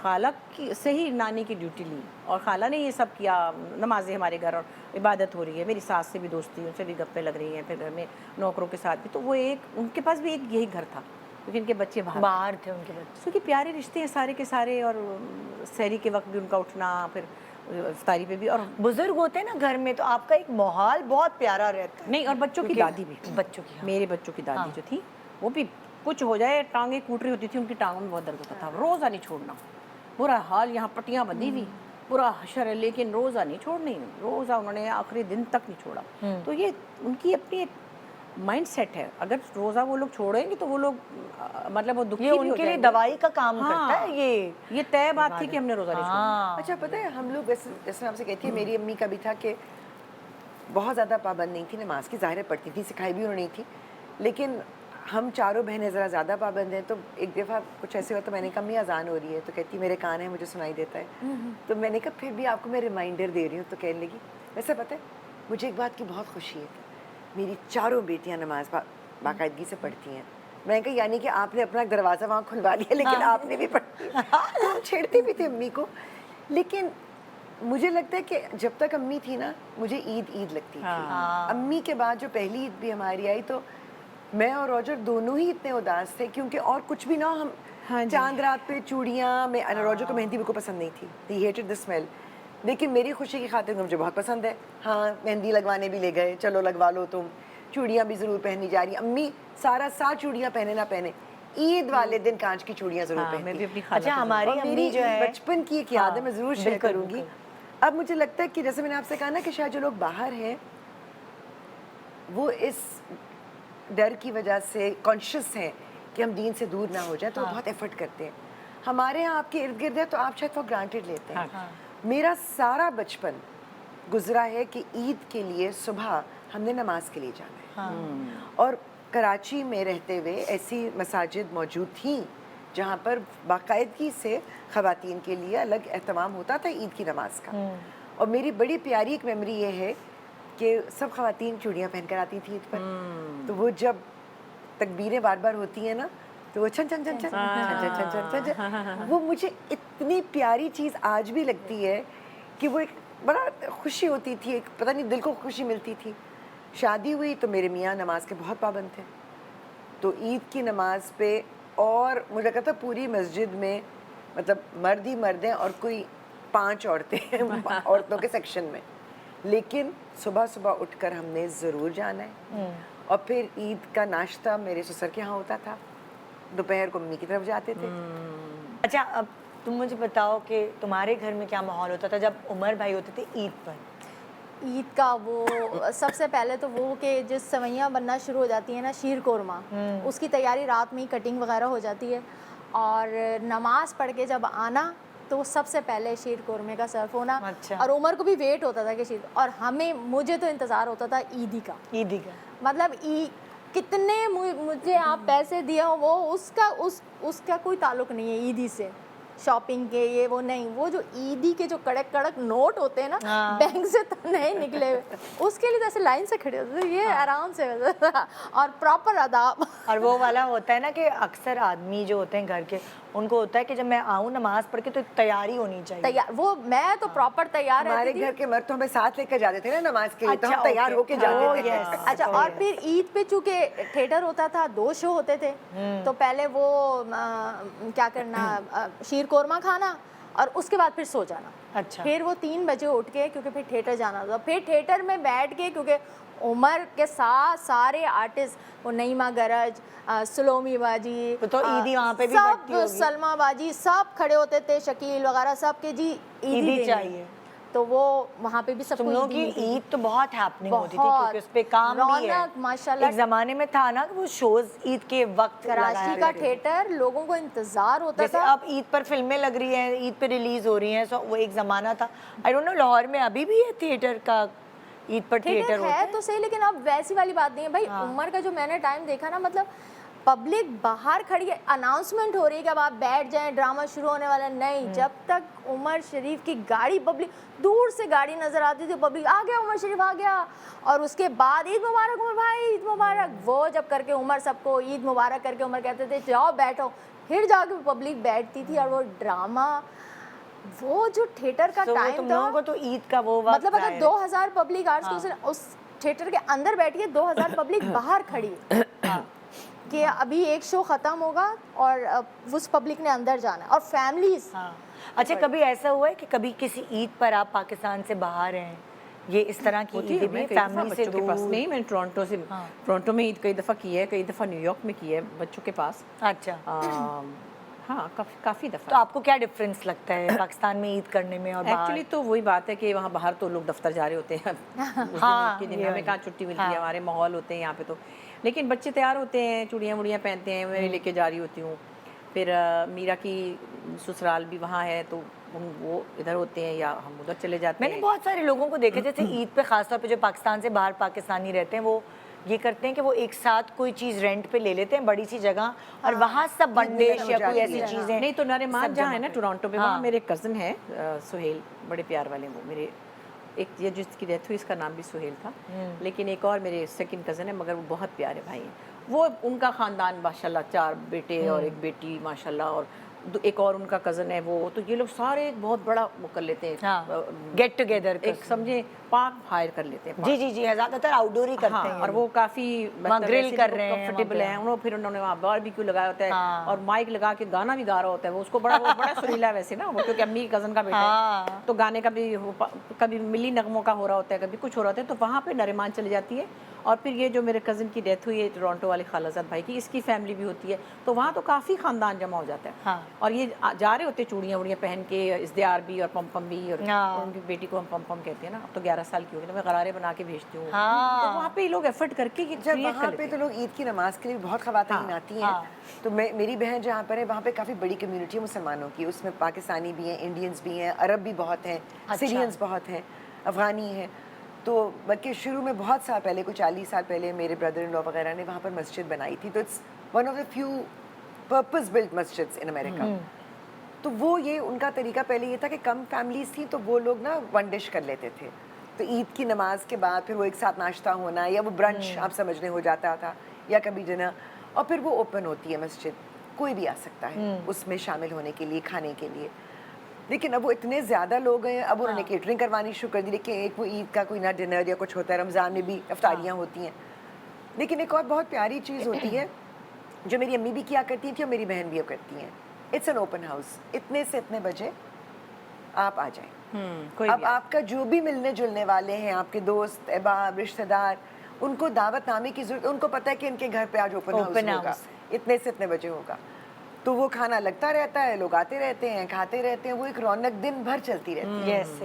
خالہ کی سے ہی نانی کی ڈیوٹی لی, اور خالہ نے یہ سب کیا. نمازیں ہمارے گھر اور عبادت ہو رہی ہے, میری ساس سے بھی دوستی, ان سے بھی گپیں لگ رہی ہیں, پھر گھر میں نوکروں کے ساتھ بھی. تو وہ ایک ان کے پاس بھی ایک یہی گھر تھا, کیونکہ ان کے بچے باہر تھے ان کے بچے. کیونکہ پیارے رشتے ہیں سارے کے سارے, اور سحری کے وقت بھی ان کا اٹھنا, پھر افطاری پہ بھی. اور بزرگ ہوتے ہیں نا گھر میں, تو آپ کا ایک ماحول بہت پیارا رہتا ہے. نہیں, اور بچوں کی دادی بھی, بچوں کی, میرے بچوں کی دادی جو تھی وہ بھی کچھ ہو جائے, ٹانگیں کوٹ رہی ہوتی تھی, ان کی ٹانگوں میں بہت درد ہوتا تھا. روزہ نہیں چھوڑنا, برا حال, یہاں پٹیاں بندھی ہوئی, برا حشر ہے, لیکن روزہ نہیں چھوڑنی. روزہ انہوں نے آخری دن تک نہیں چھوڑا. تو یہ ان کی اپنی ایک مائنڈ سیٹ ہے. اگر روزہ وہ لوگ چھوڑیں گے تو وہ لوگ مطلب وہ دکھی بھی ہو جائیں گے. ان کے لیے دوائی کا کام کرتا ہے یہ طے بات تھی کہ ہم نے روزہ نہیں چھوڑنا. اچھا پتہ ہے, ہم لوگ جیسے آپ سے کہتی ہے, میری امی کا بھی تھا کہ بہت زیادہ پابند نہیں تھی نماز کی. ظاہر پڑھتی تھی, سکھائی بھی انہوں نے نہیں تھی, لیکن ہم چاروں بہنیں ذرا زیادہ پابند ہیں. تو ایک دفعہ کچھ ایسے ہوا تو میں نے کہا امی اذان ہو رہی ہے, تو کہتی میرے کان ہے, مجھے سنائی دیتا ہے. تو میں نے کہا پھر بھی آپ کو میں ریمائنڈر دے رہی ہوں. تو کہنے لگی ویسے پتہ ہے مجھے ایک بات کی بہت خوشی ہے, میری چاروں بیٹیاں نماز باقاعدگی سے پڑھتی ہیں. میں نے کہا یعنی کہ آپ نے اپنا دروازہ وہاں کھلوا لیا, لیکن آپ نے بھی پڑھی. تو ہم چھیڑتے بھی تھے امی کو, لیکن مجھے لگتا ہے کہ جب تک امی تھی نا, مجھے عید لگتی تھی. امی کے بعد جو پہلی عید بھی ہماری آئی, تو میں اور روجر دونوں ہی اتنے اداس تھے, کیونکہ اور کچھ بھی نہ ہو, ہم چاند رات پہ چوڑیاں. میں روجر کو مہندی بالکل پسند نہیں تھی, ہی ہیٹڈ دی اسمیل, لیکن میری خوشی کی خاطر مجھے بہت پسند ہے. ہاں مہندی لگوانے بھی لے گئے, چلو لگوا لو تم. چوڑیاں بھی ضرور پہنی جا رہی. امی سارا سال چوڑیاں پہنے نہ پہنے, عید والے دن کانچ کی چوڑیاں ضرور پہنتی. اچھا, ہماری امی جو ہے بچپن کی ایک یاد ہے, میں ضرور شیئر کروں گی. اب مجھے لگتا ہے کہ جیسے میں نے آپ سے کہا نا کہ شاید جو لوگ باہر ہیں وہ اس ڈر کی وجہ سے کانشیس ہیں کہ ہم دین سے دور نہ ہو جائیں, تو وہ بہت ایفرٹ کرتے ہیں. ہمارے یہاں آپ کے ارد گرد ہے تو آپ شاید فار گرانٹیڈ لیتے ہیں. میرا سارا بچپن گزرا ہے کہ عید کے لیے صبح ہم نے نماز کے لیے جانا ہے. اور کراچی میں رہتے ہوئے ایسی مساجد موجود تھیں جہاں پر باقاعدگی سے خواتین کے لیے الگ اہتمام ہوتا تھا عید کی نماز کا. اور میری بڑی پیاری ایک میموری یہ ہے کہ سب خواتین چوڑیاں پہن کر آتی تھیں عید پر. تو وہ جب تکبیریں بار بار ہوتی ہیں نا, تو وہ چھن چھن چھن چھن چھن چھن چھن چھن, وہ مجھے اتنی پیاری چیز آج بھی لگتی ہے کہ وہ ایک بڑا خوشی ہوتی تھی, ایک پتہ نہیں دل کو خوشی ملتی تھی. شادی ہوئی تو میرے میاں نماز کے بہت پابند تھے, تو عید کی نماز پہ, اور مجھے لگتا تھا پوری مسجد میں مطلب مرد ہی مرد ہیں اور کوئی 5 عورتیں ہیں عورتوں کے سیکشن میں, لیکن صبح صبح اٹھ کر ہم نے ضرور جانا ہے. اور پھر عید کا ناشتہ میرے سسر کے ہاں ہوتا تھا, دوپہر کو امی کی طرف جاتے تھے. اچھا, اب تم مجھے بتاؤ کہ تمہارے گھر میں کیا ماحول ہوتا تھا جب عمر بھائی ہوتے تھے عید پر؟ عید کا وہ سب سے پہلے تو وہ کہ جس سوئیاں بننا شروع ہو جاتی ہیں نا, شیر قورمہ, اس کی تیاری رات میں ہی کٹنگ وغیرہ ہو جاتی ہے, اور نماز پڑھ کے جب آنا تو سب سے پہلے شیر قورمے کا سرو ہونا. اور عمر کو بھی ویٹ ہوتا تھا کہ شیر, اور مجھے تو انتظار ہوتا تھا عیدی کا. مطلب کتنے مجھے آپ پیسے دیا ہو, وہ اس کا کوئی تعلق نہیں ہے عیدی سے, شاپنگ کے یہ وہ نہیں. وہ جو عیدی کے جو کڑک کڑک نوٹ ہوتے ہیں نا, بینک سے تو نہیں نکلے ہوئے, اس کے لیے جیسے لائن سے کھڑے ہوتے ہیں, یہ آرام سے اور پراپر آداب. اور وہ والا ہوتا ہے نا کہ اکثر آدمی جو ہوتے ہیں گھر کے, ان کو ہوتا ہے کہ جب میں آؤں نماز پڑھ کے تو تیاری ہونی چاہیے. وہ میں تو پراپر تیار رہتی ہمارے تھی. گھر کے مرد تو ہمیں ساتھ لے کر جاتے تھے نا نماز کے لیے, تو ہم تیار ہو کے جاتے تھے. اچھا, اور پھر عید پہ چونکہ تھیٹر ہوتا تھا, 2 شو ہوتے تھے, تو پہلے وہ کیا کرنا, شیر قورمہ کھانا, اور اس کے بعد پھر سو جانا. اچھا, پھر وہ 3 بجے اٹھ کے, کیونکہ پھر تھیٹر جانا تھا, پھر تھیٹر میں بیٹھ کے, کیونکہ عمر کے ساتھ سارے آرٹسٹ، وہ نعیمہ گرج، سلومی باجی، تو عیدی وہاں پہ بھی بٹتی سب، ہوگی، سلما باجی، سب کھڑے ہوتے تھے، شکیل وغیرہ سب کے جی عیدی دینی ہے۔ چاہیے۔ تو وہ وہاں پہ بھی سب تم کو لوگوں عیدی کی ملتی تھی۔ عید تو بہت ہیپننگ ہوتی تھی بہت کیونکہ اس پہ کام بھی ہے، رونق ماشاءاللہ۔ ایک زمانے میں تھا نا کہ وہ شوز عید کے وقت کراچی کا تھیٹر لوگوں کو انتظار ہوتا جیسے تھا۔ اب عید پر فلمیں لگ رہی ہیں، عید پہ ریلیز ہو رہی ہیں، سو وہ ایک زمانہ تھا۔ آئی ڈونٹ نو لاہور میں ابھی بھی ہے تھیٹر کا، عید پر تھیٹر ہوتا ہے ہے تو صحیح، لیکن اب ویسی والی بات نہیں ہے بھائی۔ عمر کا جو میں نے ٹائم دیکھا نا، مطلب پبلک باہر کھڑی ہے، اناؤنسمنٹ ہو رہی ہے کہ اب آپ بیٹھ جائیں، ڈرامہ شروع ہونے والا نہیں، جب تک عمر شریف کی گاڑی، پبلک دور سے گاڑی نظر آتی تھی، پبلک آ گیا عمر شریف آ گیا، اور اس کے بعد عید مبارک عمر بھائی، عید مبارک، وہ جب کر کے عمر سب کو عید مبارک کر کے عمر کہتے تھے جاؤ بیٹھو، پھر جا کے پبلک بیٹھتی تھی، اور وہ ڈرامہ، وہ جو تھیٹر کا ٹائم تم تھا، لوگوں کو تو عید کا وہ وقت مطلب اگر 2000 پبلک آرٹس اس تھیٹر کے اندر بیٹھی ہے، 2000 پبلک باہر کھڑی ہے کہ ابھی ایک شو ختم ہوگا اور اس پبلک نے اندر جانا ہے، اور فیملیز۔ اچھا کبھی ایسا ہوا ہے کہ کبھی کسی عید پر آپ پاکستان سے باہر ہیں، یہ اس طرح کی عیدیں بھی فیملی سے دور؟ نہیں، میں ٹورانٹو سے، ٹورانٹو میں عید کئی دفعہ کی ہے، کئی دفعہ نیو یارک میں کی ہے بچوں کے پاس۔ اچھا، ہاں کافی دفعہ۔ تو آپ کو کیا ڈفرینس لگتا ہے پاکستان میں عید کرنے میں اور باہر؟ ایکچولی تو وہی بات ہے کہ وہاں باہر تو لوگ دفتر جا رہے ہوتے ہیں، اس دن ہمیں کہاں چھٹی ملتی ہے، ہمارے ماحول ہوتے ہیں یہاں پہ تو، لیکن بچے تیار ہوتے ہیں، چوڑیاں وڑیاں پہنتے ہیں، میں لے کے جا رہی ہوتی ہوں، پھر میرا کی سسرال بھی وہاں ہے تو وہ ادھر ہوتے ہیں یا ہم ادھر چلے جاتے ہیں۔ میں نے بہت سارے لوگوں کو دیکھا جیسے عید پہ خاص طور پہ جو پاکستان سے باہر پاکستانی رہتے ہیں، وہ یہ کرتے ہیں کہ وہ ایک ساتھ کوئی چیز رینٹ پہ لے لیتے ہیں بڑی سی جگہ، اور وہاں سب بنڈیش یا کوئی ایسی چیزیں۔ نہیں تو نریمان جہاں ہے نا ٹورانٹو پہ، وہاں میرے کزن ہے سہیل، بڑے پیار والے وہ میرے، ایک یہ جس کی ڈیتھ ہوئی اس کا نام بھی سہیل تھا، لیکن ایک اور میرے سیکنڈ کزن ہے، مگر وہ بہت پیارے بھائی ہیں، وہ ان کا خاندان ماشاءاللہ 4 بیٹے اور 1 بیٹی ماشاءاللہ، اور ایک اور ان کا کزن ہے وہ، تو یہ لوگ سارے ایک بہت بڑا وہ کر لیتے ہیں، گیٹ ٹوگیدر، ایک سمجھے پارک ہائر کر لیتے ہیں۔ جی، زیادہ تر آؤٹ ڈور ہی کرتے ہیں، اور وہ کافی گرل کر رہے ہیں، کمفرٹیبل ہیں، پھر انہوں نے وہاں باربیکیو لگایا ہوتا ہے اور مائک لگا کے گانا بھی گا رہا ہوتا ہے، وہ اس کو بڑا سریلا ہے ویسے نا، وہ کیونکہ امی کزن کا بیٹا ہے تو گانے کا بھی کبھی ملی نغموں کا ہو رہا ہوتا ہے، کبھی کچھ ہو رہا ہوتا ہے، تو وہاں پہ نریمان چلی جاتی ہے۔ اور پھر یہ جو میرے کزن کی ڈیتھ ہوئی ہے ٹورانٹو والے خالہ زاد بھائی کی، اس کی فیملی بھی ہوتی ہے، تو وہاں تو کافی خاندان جمع ہو جاتا ہے، اور یہ جا رہے ہوتے چوڑیاں وڑیاں پہن کے، ازدیار بھی اور پمپم بھی، اور ان کی بیٹی کو ہم پمپم کہتے ہیں نا، اب تو 11 سال کی ہوگی تو میں غرارے بنا کے بھیجتی ہوں، تو وہاں پہ لوگ ایفرٹ کر کے جب وہاں پہ تو لوگ عید کی نماز کے لیے بہت خواتین آتی ہیں، تو میری بہن جہاں پر ہے وہاں پہ کافی بڑی کمیونٹی ہے مسلمانوں کی، اس میں پاکستانی بھی ہیں، انڈینز بھی ہیں، عرب بھی بہت ہیں، سیرینز بہت ہیں، افغانی ہیں، تو بلکہ شروع میں بہت سال پہلے، کچھ 40 سال پہلے میرے بردر ان لا وغیرہ نے وہاں پر مسجد بنائی تھی، تو it's one of the few purpose built مسجدس ان امریکہ۔ تو وہ یہ ان کا طریقہ پہلے یہ تھا کہ کم فیملیز تھیں تو وہ لوگ نا ون ڈش کر لیتے تھے، تو عید کی نماز کے بعد پھر وہ ایک ساتھ ناشتہ ہونا، یا وہ برنچ آپ سمجھنے ہو جاتا تھا، یا کبھی ڈنر، اور پھر وہ اوپن ہوتی ہے مسجد، کوئی بھی آ سکتا ہے اس میں شامل ہونے کے لیے، کھانے کے لیے۔ لیکن اب وہ اتنے زیادہ لوگ ہیں، اب انہوں نے کیٹرنگ کروانی شروع کر دی، لیکن ایک وہ عید کا کوئی نہ ڈنر یا کچھ ہوتا ہے، رمضان میں بھی افطاریاں ہوتی ہیں، لیکن ایک اور بہت پیاری چیز ہوتی ہے جو میری امی بھی کیا کرتی تھی اور میری بہن بھی اب کرتی ہیں، اٹس این اوپن ہاؤس، اتنے سے اتنے بجے آپ آ جائیں، اب آپ کا جو بھی ملنے جلنے والے ہیں، آپ کے دوست احباب رشتہ دار، ان کو دعوت نامے کی ضرورت، ان کو پتہ ہے کہ ان کے گھر پہ آج اوپن ہاؤس ہوگا، اتنے سے اتنے بجے ہوگا، تو وہ کھانا لگتا رہتا ہے، لوگ آتے رہتے ہیں، کھاتے رہتے ہیں، وہ ایک رونق دن بھر چلتی رہتی ہے۔ یس،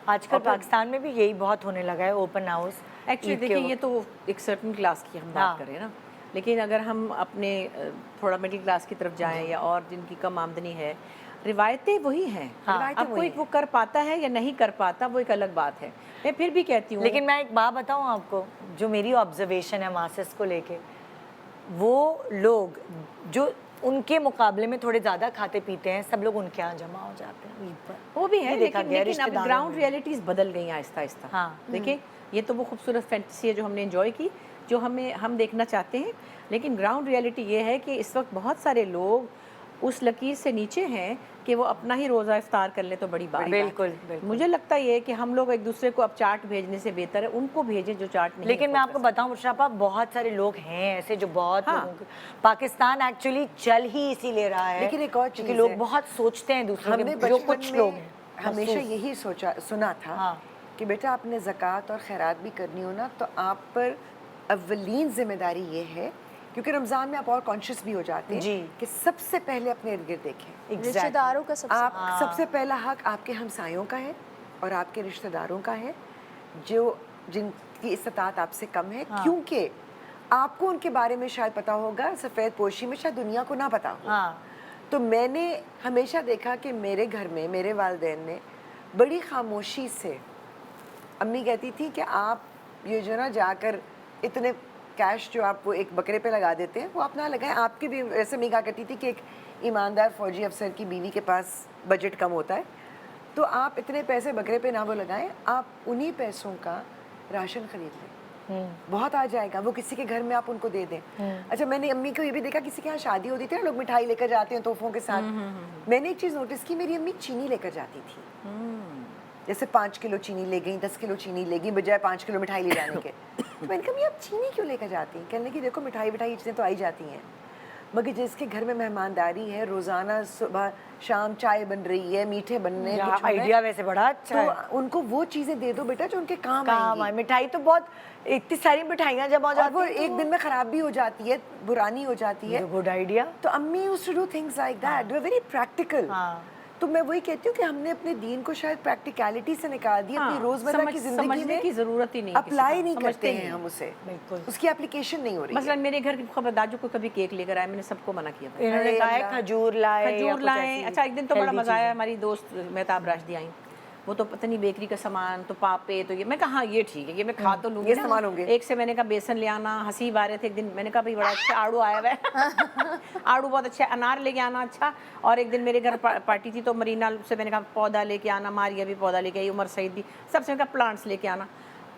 آج کل پاکستان میں بھی یہی بہت ہونے لگا ہے، اوپن ہاؤس۔ ایکچولی دیکھیں یہ تو ایک سرٹن کلاس کی ہم بات کریں نا، لیکن اگر ہم اپنے تھوڑا مڈل کلاس کی طرف جائیں یا اور جن کی کم آمدنی ہے، روایتیں وہی ہیں، اب کوئی وہ کر پاتا ہے یا نہیں کر پاتا وہ ایک الگ بات ہے، میں پھر بھی کہتی ہوں۔ لیکن میں ایک بات بتاؤں آپ کو، جو میری آبزرویشن ہے ماسس کو لے کے، وہ لوگ جو ان کے مقابلے میں تھوڑے زیادہ کھاتے پیتے ہیں، سب لوگ ان کے یہاں جمع ہو جاتے ہیں عید پر، وہ بھی ہے، دیکھا گیا لیکن اب گراؤنڈ ریئلٹیز بدل گئی ہیں آہستہ آہستہ۔ دیکھیں یہ تو وہ خوبصورت فینٹیسی ہے جو ہم نے انجوائے کی، جو ہم دیکھنا چاہتے ہیں، لیکن گراؤنڈ ریئلٹی یہ ہے کہ اس وقت بہت سارے لوگ اس لکیر سے نیچے ہیں کہ وہ اپنا ہی روزہ افطار کر لیں تو بڑی بات ہے۔ بالکل، مجھے لگتا یہ ہے کہ ہم لوگ ایک دوسرے کو اب چارٹ بھیجنے سے بہتر ہے ان کو بھیجیں جو چارٹ نہیں۔ لیکن میں آپ کو بتاؤں مشرفہ، بہت سارے لوگ ہیں ایسے جو بہت لوگوں کے پاکستان ایکچولی چل ہی اسی لے رہا ہے، لیکن ایک اور چیز لوگ بہت سوچتے ہیں دوسرے ہم نے کے، جو کچھ لوگ ہمیشہ یہی سنا تھا کہ بیٹا آپ نے زکوٰۃ اور خیرات بھی کرنی ہو نا تو آپ پر اولین ذمہ داری یہ ہے، کیونکہ رمضان میں آپ اور کانشیس بھی ہو جاتے ہیں جی۔ کہ سب سے پہلے اپنے ارد گرد دیکھیں، رشتہ داروں کا آپ سب سے پہلا حق آپ کے ہمسایوں کا ہے اور آپ کے رشتہ داروں کا ہے جن کی استطاعت آپ سے کم ہے، کیونکہ آپ کو ان کے بارے میں شاید پتا ہوگا، سفید پوشی میں شاید دنیا کو نہ پتا ہو۔ تو میں نے ہمیشہ دیکھا کہ میرے گھر میں میرے والدین نے بڑی خاموشی سے، امی کہتی تھی کہ آپ یہ جو نا جا کر اتنے کیش جو آپ وہ ایک بکرے پہ لگا دیتے ہیں وہ آپ نہ لگائیں، آپ کی بھی ایسے میں کہا کرتی تھی کہ ایک ایماندار فوجی افسر کی بیوی کے پاس بجٹ کم ہوتا ہے، تو آپ اتنے پیسے بکرے پہ نہ وہ لگائیں، آپ انہی پیسوں کا راشن خرید لیں، بہت آ جائے گا، وہ کسی کے گھر میں آپ ان کو دے دیں۔ اچھا میں نے امی کو یہ بھی دیکھا، کسی کے یہاں شادی ہوتی تھی نا، لوگ مٹھائی لے کر جاتے ہیں تحفوں کے ساتھ، میں نے ایک چیز نوٹس کی، میری امی چینی لے کر جاتی تھی، جیسے 5 کلو چینی لے گئیں، 10 کلو چینی لے گئیں بجائے 5 کلو مٹھائی لے جانے کے۔ میں نے کہا امی آپ چینی کیوں لے کر جاتی ہیں؟ کہنے کی دیکھو مٹھائی وٹھائی چیزیں تو آئی جاتی ہیں، مگر جس کے گھر میں مہمانداری ہے، روزانہ صبح شام چائے بن رہی ہے، میٹھے بننے ہیں، کچھ آئیڈیا ویسے بڑا اچھا ہے، تو ان کو وہ چیزیں دے دو بیٹا جو ان کے کام آئے۔ مٹھائی تو بہت، اتنی ساری مٹھائیاں جب ہو اور وہ جاتی ہیں ایک دن میں خراب بھی ہو جاتی ہے، برانی ہو جاتی ہے۔ Good idea. تو امی used to do things like that, they were very practical۔ تو میں وہی کہتی ہوں کہ ہم نے اپنے دین کو شاید پریکٹیکلٹی سے نکال دیا، اپنی روزمرہ کی زندگی سمجھنے میں کی ضرورت ہی نہیں، اپلائی نہیں کرتے ہیں ہم اسے، اس کی اپلیکیشن نہیں ہو رہی ہے۔ مثلا میرے گھر کی خبردار جو کوئی کبھی کیک لے کر آئے، میں نے سب کو منع کیا، انہوں نے کہا ہے کھجور لائے، کھجور لائیں۔ اچھا ایک دن تو بڑا مزہ آیا، ہماری دوست مہتاب راشدی آئیں، وہ تو پتہ نہیں بیکری کا سامان تو پاپے تو یہ، میں کہا ہاں یہ ٹھیک ہے، یہ میں کھا تو لوں گی، یہ استعمال ہوں گے۔ ایک سے میں نے کہا بیسن لے آنا، حسیب آ رہے تھے ایک دن، میں نے کہا بھائی بڑا اچھا آڑو آیا ہوا ہے، آڑو بہت اچھا ہے، انار لے کے آنا اچھا۔ اور ایک دن میرے گھر پارٹی تھی تو مرینا سے میں نے کہا پودا لے کے آنا، ماریا بھی پودا لے کے آئی، عمر سعید بھی، سب سے میں کہا پلانٹس لے کے آنا۔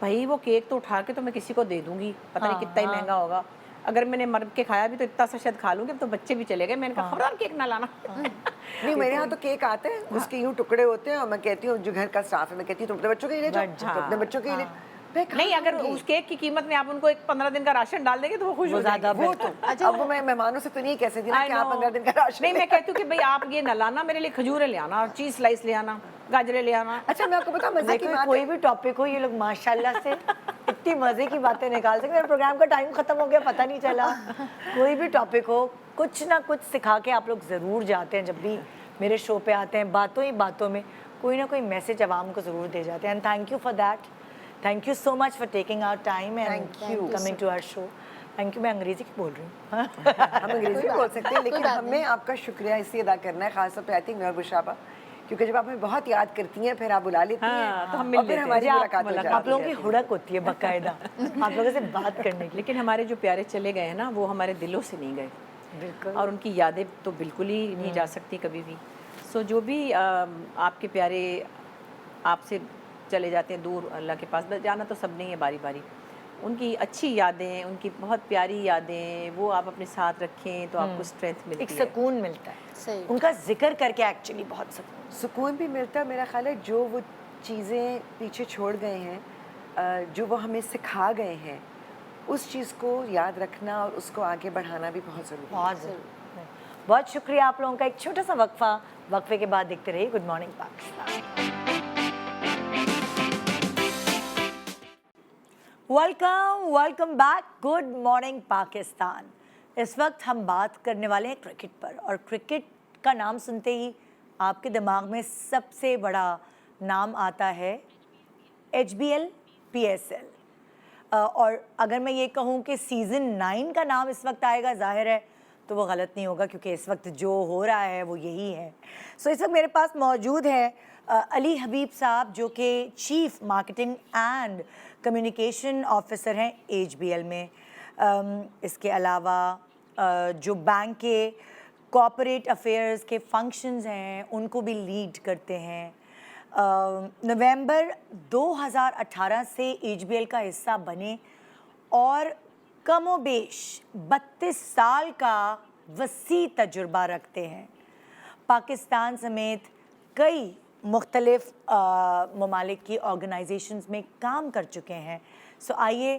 بھائی وہ کیک تو اٹھا کے تو میں کسی کو دے دوں گی، پتہ نہیں کتنا ہی مہنگا ہوگا، اگر میں نے مر کے کھایا بھی تو اتنا سا شاید کھا لوں گی، اب تو بچے بھی چلے گئے، میں نے کہا خبردار کیک نہ لانا۔ نہیں میرے یہاں تو کیک آتے ہیں، اس کے یوں ٹکڑے ہوتے ہیں، اور میں کہتی ہوں جو گھر کا اسٹاف ہے میں کہتی ہوں تم اپنے بچوں کے لیے لے جاؤ، تم اپنے بچوں کے لیے نہیں اگر اس کیک کی قیمت میں آپ ان کو ایک 15 دن کا راشن ڈال دیں گے تو وہ خوش ہو جائیں گے۔ وہ تو اب میں مہمانوں سے تو نہیں کہہ سکتی نا کہ آپ 15 دن کا راشن۔ نہیں میں کہتی ہوں کہ بھائی آپ یہ نہ لانا، میرے لیے کھجوریں لے آنا، چیز سلائس لے آنا، گاجریں لے آنا۔ اچھا میں آپ کو بتاؤں مزے کی بات، کوئی بھی ٹاپک ہو یہ لوگ ماشاءاللہ سے اتنی مزے کی باتیں نکال سکتے ہیں، پروگرام کا ٹائم ختم ہو گیا پتہ نہیں چلا۔ کوئی بھی ٹاپک ہو کچھ نہ کچھ سکھا کے آپ لوگ ضرور جاتے ہیں، جب بھی میرے شو پہ آتے ہیں باتوں ہی باتوں میں کوئی نہ کوئی میسج عوام کو ضرور دے جاتے ہیں، and thank you for that, thank you so much for taking our time and coming to our show. Thank you, میں انگریزی کی بول رہی ہوں، ہم انگریزی بھی بول سکتے ہیں لیکن ہمیں آپ کا شکریہ اس لیے ادا کرنا ہے، خاص طور پہ آئی تھنک نور بشرا، کیونکہ جب آپ ہمیں بہت یاد کرتی ہیں پھر آپ بلا لیتی ہیں تو ہم اور پھر ہماری ملاقات ہو جاتی ہے۔ آپ لوگوں کی ہڑک ہوتی ہے باقاعدہ آپ لوگوں سے بات کرنے کی۔ لیکن ہمارے جو پیارے چلے گئے ہیں نا وہ ہمارے دلوں سے نہیں گئے، بالکل، اور ان کی یادیں تو بالکل ہی نہیں جا سکتی کبھی بھی۔ سو جو بھی آپ کے پیارے آپ سے چلے جاتے ہیں دور اللہ کے پاس، بس جانا تو سب نہیں ہے باری باری، ان کی اچھی یادیں، ان کی بہت پیاری یادیں وہ آپ اپنے ساتھ رکھیں تو آپ کو اسٹرینتھ ملتی ایک ہے، سکون ملتا ہے صحیح، ان کا ذکر کر کے، ایکچولی بہت سکون بھی ملتا ہے۔ میرا خیال ہے جو وہ چیزیں پیچھے چھوڑ گئے ہیں، جو وہ ہمیں سکھا گئے ہیں، اس چیز کو یاد رکھنا اور اس کو آگے بڑھانا بھی بہت ضروری ہے۔ بہت ضروری۔ بہت شکریہ آپ لوگوں کا۔ ایک چھوٹا سا وقفہ، وقفے کے بعد دیکھتے رہیے good morning Pakistan. Welcome back, good morning Pakistan. اس وقت ہم بات کرنے والے ہیں کرکٹ پر، اور کرکٹ کا نام سنتے ہی آپ کے دماغ میں سب سے بڑا نام آتا ہے HBL PSL، اور اگر میں یہ کہوں کہ سیزن 9 کا نام اس وقت آئے گا ظاہر ہے تو وہ غلط نہیں ہوگا، کیونکہ اس وقت جو ہو رہا ہے وہ یہی ہے۔ سو اس وقت میرے پاس موجود ہے علی حبیب صاحب، جو کہ chief marketing and communication officer ہیں HBL میں۔ اس کے علاوہ جو بینک کے کارپوریٹ افیئرز کے فنکشنز ہیں ان کو بھی لیڈ کرتے ہیں۔ نومبر 2018 سے HBL کا حصہ بنے اور کم و بیش 32 سال کا وسیع تجربہ رکھتے ہیں، پاکستان سمیت کئی مختلف ممالک کی آرگنائزیشنز میں کام کر چکے ہیں۔ سو آئیے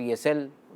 PSL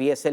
PSL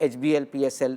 HBL PSL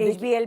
HBL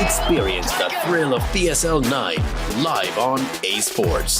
Experience the thrill of PSL 9 live on A Sports.